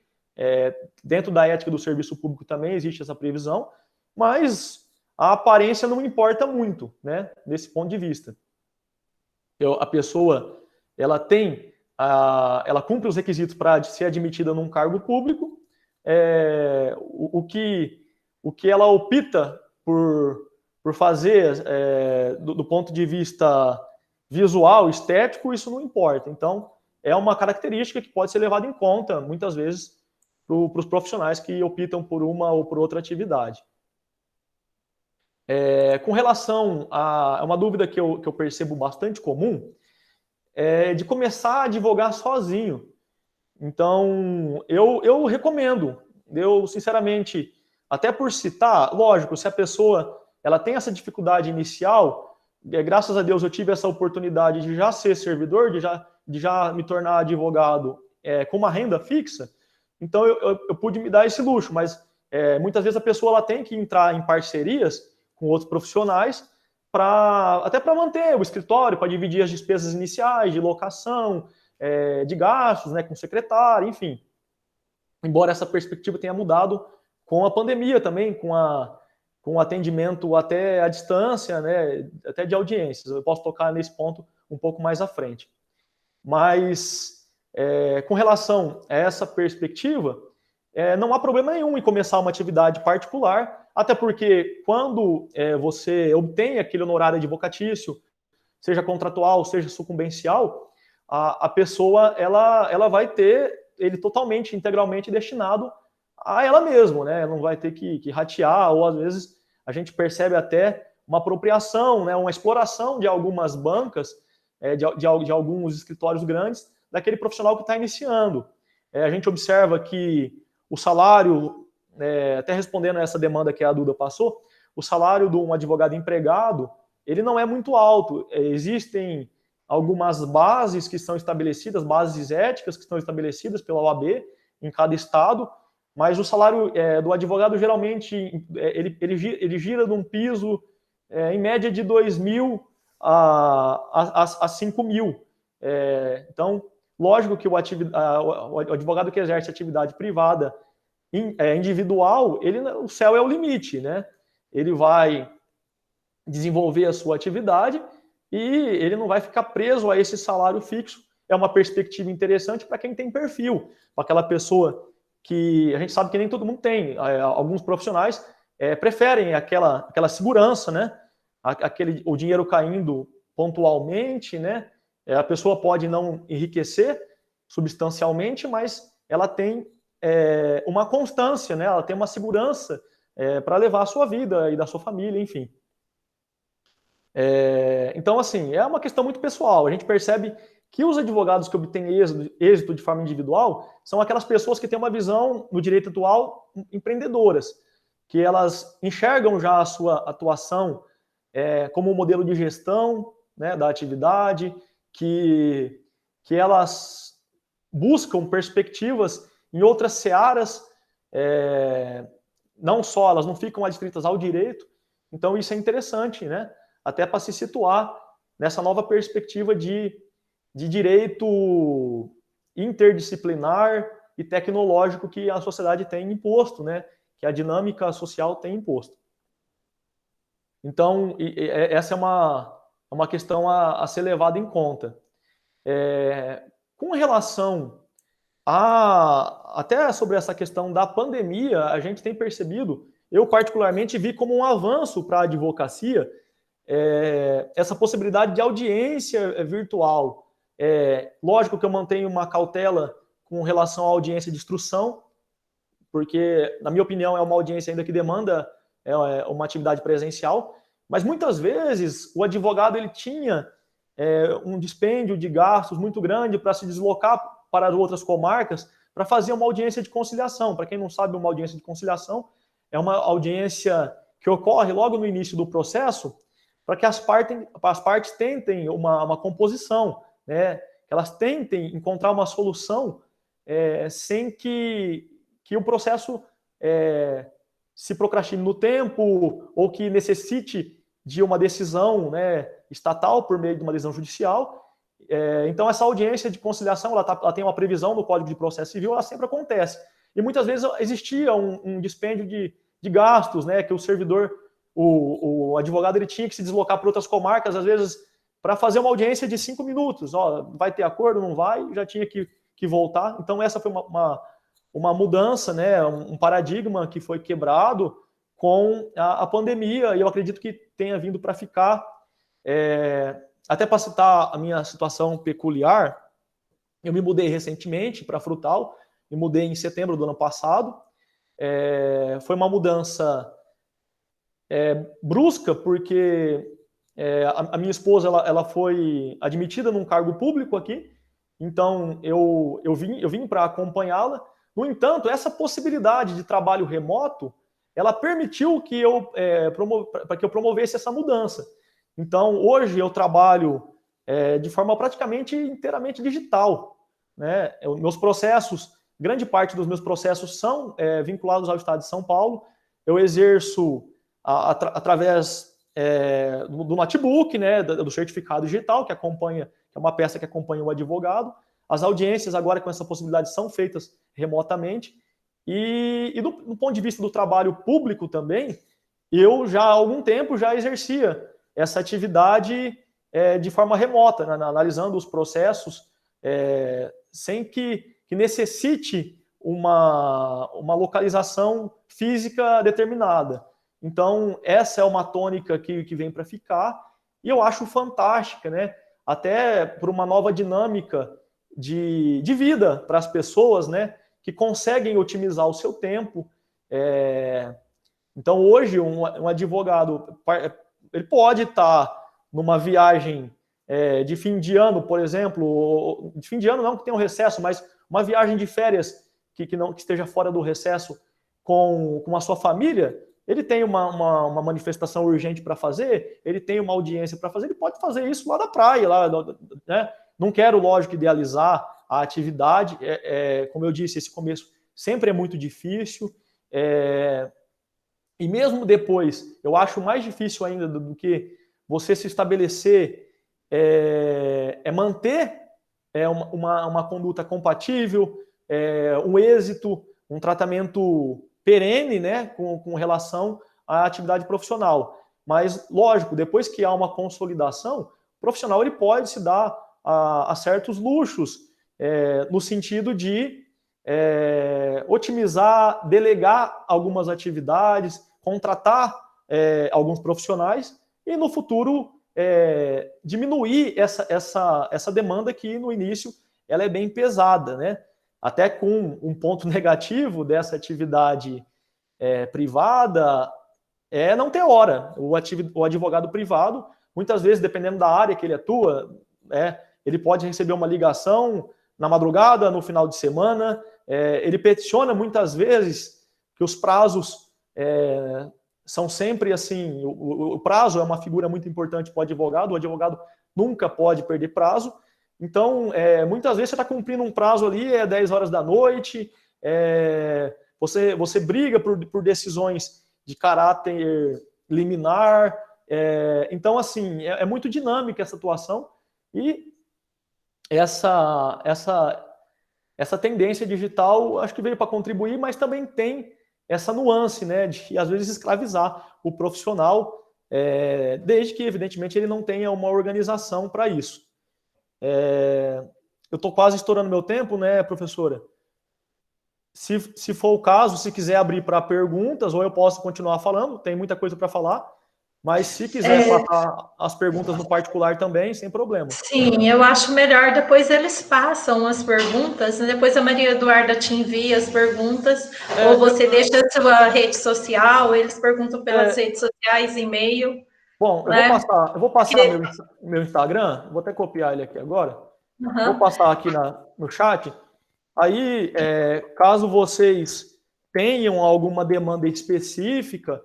dentro da ética do serviço público também existe essa previsão, mas a aparência não importa muito, né, desse ponto de vista. A pessoa, ela cumpre os requisitos para ser admitida num cargo público, o que ela opta por fazer do ponto de vista visual, estético, isso não importa. Então, é uma característica que pode ser levada em conta, muitas vezes, para os profissionais que optam por uma ou por outra atividade. Com relação a uma dúvida que eu percebo bastante comum, de começar a advogar sozinho. Então, eu recomendo. Eu, sinceramente, até por citar, lógico, se a pessoa ela tem essa dificuldade inicial, graças a Deus eu tive essa oportunidade de já ser servidor, de já me tornar advogado com uma renda fixa, então eu pude me dar esse luxo, mas muitas vezes a pessoa ela tem que entrar em parcerias com outros profissionais, até para manter o escritório, para dividir as despesas iniciais de locação, de gastos, né, com secretário, enfim. Embora essa perspectiva tenha mudado com a pandemia também, com o atendimento até à distância, né, até de audiências. Eu posso tocar nesse ponto um pouco mais à frente. Mas, com relação a essa perspectiva, não há problema nenhum em começar uma atividade particular, até porque quando você obtém aquele honorário advocatício, seja contratual, seja sucumbencial, a pessoa ela vai ter ele totalmente, integralmente destinado a ela mesma, né? Não vai ter que ratear, ou às vezes a gente percebe até uma apropriação, né? Uma exploração de algumas bancas, de alguns escritórios grandes, daquele profissional que está iniciando. A gente observa que o salário, até respondendo a essa demanda que a Duda passou, o salário de um advogado empregado, ele não é muito alto. Existem algumas bases que são estabelecidas, bases éticas que estão estabelecidas pela OAB em cada estado, mas o salário do advogado geralmente ele gira num piso em média de 2.000 a 5.000. Então, lógico que o advogado que exerce atividade privada individual, o céu é o limite, né? Ele vai desenvolver a sua atividade e ele não vai ficar preso a esse salário fixo. É uma perspectiva interessante para quem tem perfil, para aquela pessoa que a gente sabe que nem todo mundo tem. Alguns profissionais preferem aquela segurança, né? O dinheiro caindo pontualmente, né? A pessoa pode não enriquecer substancialmente, mas ela tem uma constância, né? Ela tem uma segurança para levar a sua vida e da sua família, enfim. Então, assim, é uma questão muito pessoal. A gente percebe que os advogados que obtêm êxito de forma individual são aquelas pessoas que têm uma visão no direito atual empreendedoras, que elas enxergam já a sua atuação como um modelo de gestão, né, da atividade, que elas buscam perspectivas em outras searas, não só, elas não ficam adstritas ao direito. Então, isso é interessante, né? até para se situar nessa nova perspectiva de direito interdisciplinar e tecnológico que a sociedade tem imposto, né? Que a dinâmica social tem imposto. Então, essa é uma questão a ser levada em conta. Com relação até sobre essa questão da pandemia, a gente tem percebido, eu particularmente vi como um avanço para a advocacia, essa possibilidade de audiência virtual. Lógico que eu mantenho uma cautela com relação à audiência de instrução, porque, na minha opinião, é uma audiência ainda que demanda uma atividade presencial, mas muitas vezes o advogado ele tinha um dispêndio de gastos muito grande para se deslocar para as outras comarcas para fazer uma audiência de conciliação. Para quem não sabe, uma audiência de conciliação é uma audiência que ocorre logo no início do processo para que as partes tentem uma composição, né? Que elas tentem encontrar uma solução sem que o processo se procrastine no tempo ou que necessite de uma decisão, né, estatal por meio de uma decisão judicial. Então, essa audiência de conciliação, ela tem uma previsão no Código de Processo Civil, ela sempre acontece. E muitas vezes existia um dispêndio de gastos, né, que o servidor, o advogado, ele tinha que se deslocar para outras comarcas, às vezes, para fazer uma audiência de 5 minutos. Vai ter acordo, não vai? Já tinha que voltar. Então, essa foi uma mudança, né, um paradigma que foi quebrado com a pandemia, e eu acredito que tenha vindo para ficar. Até para citar a minha situação peculiar, eu me mudei recentemente para Frutal, me mudei em setembro do ano passado. Foi uma mudança brusca, porque a minha esposa ela foi admitida num cargo público aqui, então eu vim para acompanhá-la. No entanto, essa possibilidade de trabalho remoto, ela permitiu que eu promovesse essa mudança. Então, hoje eu trabalho de forma praticamente inteiramente digital, né? Meus processos, grande parte dos meus processos são vinculados ao Estado de São Paulo. Eu exerço através do notebook, né, do certificado digital, que é uma peça que acompanha o advogado. As audiências agora com essa possibilidade são feitas remotamente. E do ponto de vista do trabalho público também, eu já há algum tempo já exercia essa atividade de forma remota, né, analisando os processos sem que necessite uma localização física determinada. Então, essa é uma tônica que vem para ficar, e eu acho fantástica, né? Até por uma nova dinâmica de vida para as pessoas, né? Que conseguem otimizar o seu tempo. Então, hoje, um advogado ele pode estar numa viagem de fim de ano, por exemplo, de fim de ano não que tenha um recesso, mas uma viagem de férias que esteja fora do recesso com a sua família. Ele tem uma manifestação urgente para fazer, ele tem uma audiência para fazer, ele pode fazer isso lá da praia, né? Não quero, lógico, idealizar a atividade, como eu disse, esse começo sempre é muito difícil, e mesmo depois, eu acho mais difícil ainda do que você se estabelecer, manter uma conduta compatível, um êxito, um tratamento perene, né, com relação à atividade profissional. Mas, lógico, depois que há uma consolidação, o profissional ele pode se dar a certos luxos, no sentido de otimizar, delegar algumas atividades, contratar alguns profissionais e, no futuro, diminuir essa demanda que, no início, ela é bem pesada, né? Até com um ponto negativo dessa atividade privada não ter hora. O advogado privado, muitas vezes, dependendo da área que ele atua, ele pode receber uma ligação na madrugada, no final de semana. Ele peticiona muitas vezes que os prazos são sempre assim. O prazo é uma figura muito importante para o advogado nunca pode perder prazo. Então, muitas vezes você está cumprindo um prazo ali, 10 horas da noite, você briga por decisões de caráter liminar, Então, assim, é muito dinâmica essa atuação e essa tendência digital acho que veio para contribuir, mas também tem essa nuance, né, de às vezes escravizar o profissional, desde que, evidentemente, ele não tenha uma organização para isso. Eu estou quase estourando meu tempo, né, professora? Se for o caso, se quiser abrir para perguntas, ou eu posso continuar falando, tem muita coisa para falar, mas se quiser passar as perguntas no particular também, sem problema. Sim, eu acho melhor, depois eles passam as perguntas, depois a Maria Eduarda te envia as perguntas, ou você deixa a sua rede social, eles perguntam pelas redes sociais, e-mail. Bom, né? Eu vou passar meu Instagram, vou até copiar ele aqui agora, vou passar aqui no chat. Aí, caso vocês tenham alguma demanda específica,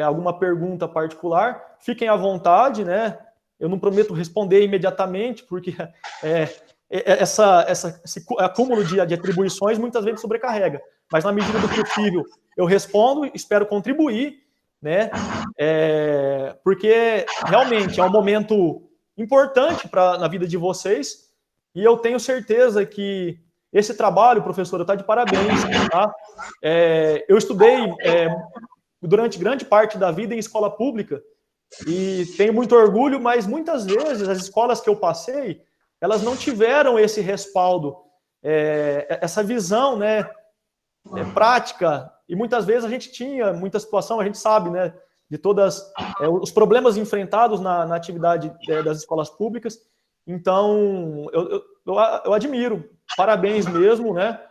alguma pergunta particular, fiquem à vontade, né? Eu não prometo responder imediatamente, porque esse acúmulo de atribuições muitas vezes sobrecarrega. Mas, na medida do possível, eu respondo, espero contribuir, né? Porque realmente é um momento importante na vida de vocês, e eu tenho certeza que esse trabalho, professora, está de parabéns. Tá? Eu estudei durante grande parte da vida em escola pública e tenho muito orgulho, mas muitas vezes as escolas que eu passei, elas não tiveram esse respaldo, essa visão, né, prática, e muitas vezes a gente tinha muita situação, a gente sabe, né, de todos os problemas enfrentados na atividade das escolas públicas. Então, eu admiro, parabéns mesmo, né?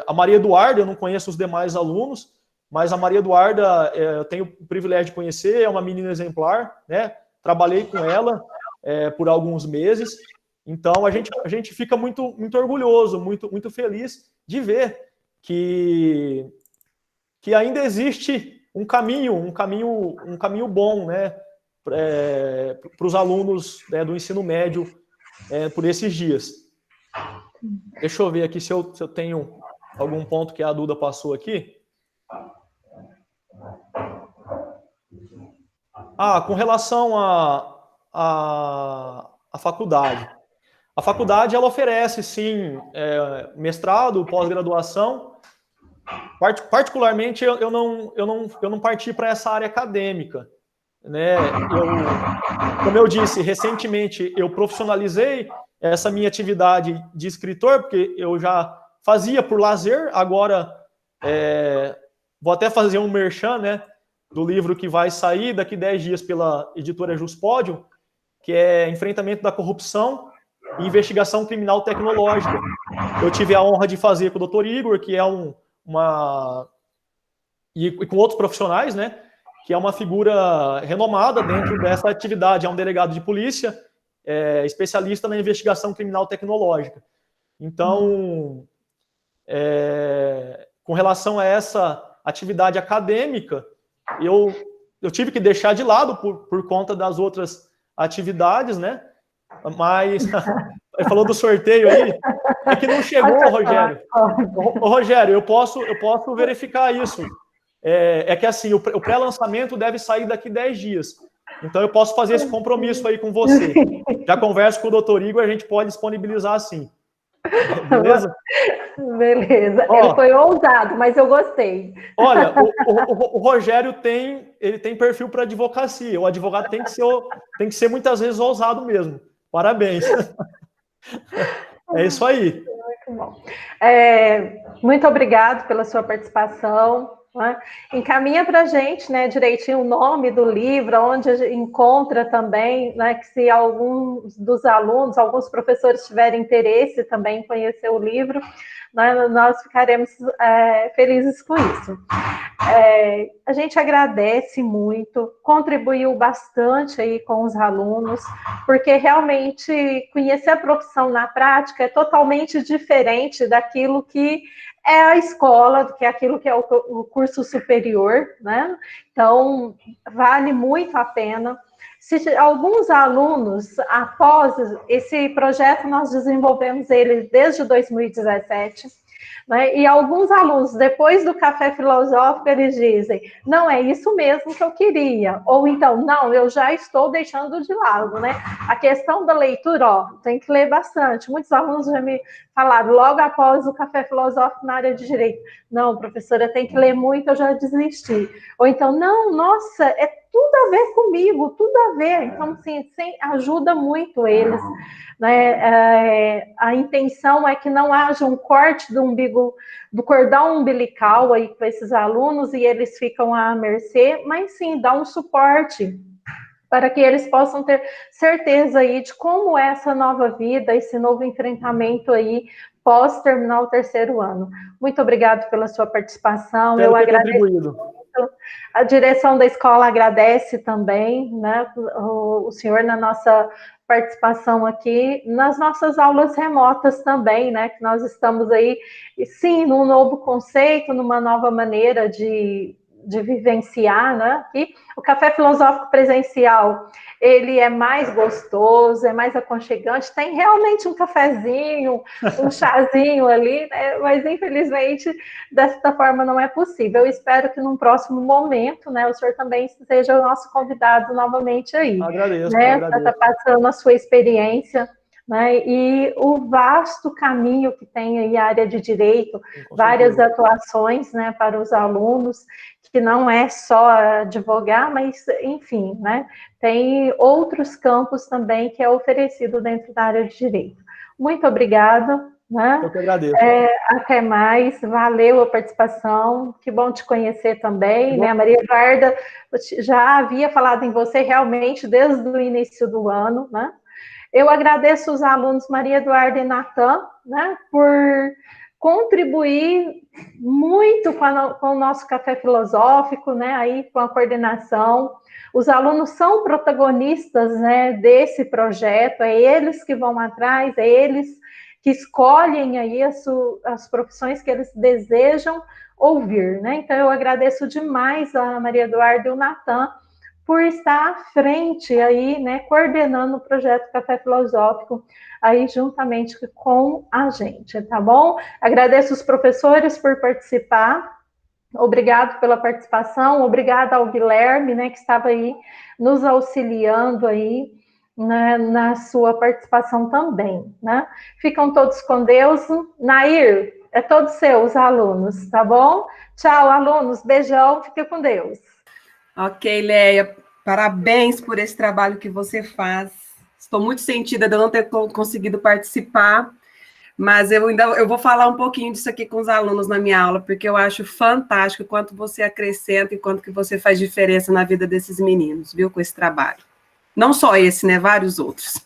A Maria Eduarda, eu não conheço os demais alunos, mas a Maria Eduarda, eu tenho o privilégio de conhecer, é uma menina exemplar, né? Trabalhei com ela por alguns meses, então a gente fica muito, muito orgulhoso, muito, muito feliz de ver que ainda existe um caminho bom, né? Para os alunos do ensino médio por esses dias. Deixa eu ver aqui se eu tenho algum ponto que a Duda passou aqui. Com relação à faculdade. A faculdade, ela oferece, sim, mestrado, pós-graduação. Particularmente, eu não parti para essa área acadêmica. Né? Como eu disse, recentemente eu profissionalizei essa minha atividade de escritor, porque eu já fazia por lazer, agora vou até fazer um merchan, né, do livro que vai sair daqui 10 dias pela editora Juspódio, que é Enfrentamento da Corrupção e Investigação Criminal Tecnológica. Eu tive a honra de fazer com o Dr. Igor, que é e com outros profissionais, né, que é uma figura renomada dentro dessa atividade, é um delegado de polícia, especialista na investigação criminal tecnológica. Então, com relação a essa atividade acadêmica, eu tive que deixar de lado por conta das outras atividades, né? Mas, falou do sorteio aí, é que não chegou, Rogério. Ô, Rogério, eu posso verificar isso. É que assim, o pré-lançamento deve sair daqui 10 dias. Então eu posso fazer esse compromisso aí com você. Já converso com o doutor Igor, a gente pode disponibilizar assim. Beleza? Beleza. Ele foi ousado, mas eu gostei. Olha, o Rogério tem perfil para advocacia. O advogado tem que ser muitas vezes ousado mesmo. Parabéns. É isso aí. Muito bom. Muito obrigado pela sua participação. Né? Encaminha para a gente, né, direitinho o nome do livro, onde a gente encontra também, né, que se alguns dos alunos, alguns professores tiverem interesse também em conhecer o livro, né, nós ficaremos felizes com isso. A gente agradece muito, contribuiu bastante aí com os alunos, porque realmente conhecer a profissão na prática é totalmente diferente daquilo que é a escola, do que é aquilo que é o curso superior, né? Então, vale muito a pena. Se alguns alunos, após esse projeto, nós desenvolvemos ele desde 2017, né? E alguns alunos, depois do café filosófico, eles dizem, não, é isso mesmo que eu queria. Ou então, não, eu já estou deixando de lado, né? A questão da leitura, ó, tem que ler bastante. Muitos alunos já me falaram, logo após o café filosófico na área de direito, não, professora, tem que ler muito, eu já desisti. Ou então, não, nossa, é tudo a ver comigo, tudo a ver. Então, assim, ajuda muito eles. Né? A intenção é que não haja um corte do umbigo, do cordão umbilical aí para esses alunos e eles ficam à mercê, mas sim, dá um suporte para que eles possam ter certeza aí de como é essa nova vida, esse novo enfrentamento aí pós terminar o terceiro ano. Muito obrigado pela sua participação. Espero ter contribuído. A direção da escola agradece também, né, o senhor na nossa participação aqui, nas nossas aulas remotas também, né, que nós estamos aí, sim, num novo conceito, numa nova maneira de vivenciar, né, e o café filosófico presencial, ele é mais gostoso, é mais aconchegante, tem realmente um cafezinho, um chazinho ali, né, mas infelizmente desta forma não é possível. Eu espero que num próximo momento, né, o senhor também seja o nosso convidado novamente aí. Agradeço, né, agradeço. Para estar passando a sua experiência, né, e o vasto caminho que tem aí a área de direito, várias atuações, né, para os alunos, que não é só advogar, mas, enfim, né, tem outros campos também que é oferecido dentro da área de direito. Muito obrigada. Né? Eu que agradeço. Até mais, valeu a participação, que bom te conhecer também, né? A Maria Eduarda já havia falado em você realmente desde o início do ano, né? Eu agradeço os alunos Maria Eduarda e Natan, né, por contribuir muito com o nosso café filosófico, né, aí com a coordenação. Os alunos são protagonistas, né, desse projeto, é eles que vão atrás, é eles que escolhem aí as profissões que eles desejam ouvir, né? Então, eu agradeço demais a Maria Eduarda e o Natan por estar à frente aí, né, coordenando o projeto Café Filosófico aí juntamente com a gente, tá bom? Agradeço os professores por participar. Obrigado pela participação, obrigada ao Guilherme, né, que estava aí nos auxiliando aí, né, na sua participação também, né? Ficam todos com Deus. Nair, é todo seu, os alunos, tá bom? Tchau, alunos, beijão, fica com Deus. Ok, Leia, parabéns por esse trabalho que você faz. Estou muito sentida de não ter conseguido participar, mas eu vou falar um pouquinho disso aqui com os alunos na minha aula, porque eu acho fantástico o quanto você acrescenta e quanto que você faz diferença na vida desses meninos, viu, com esse trabalho. Não só esse, né, vários outros.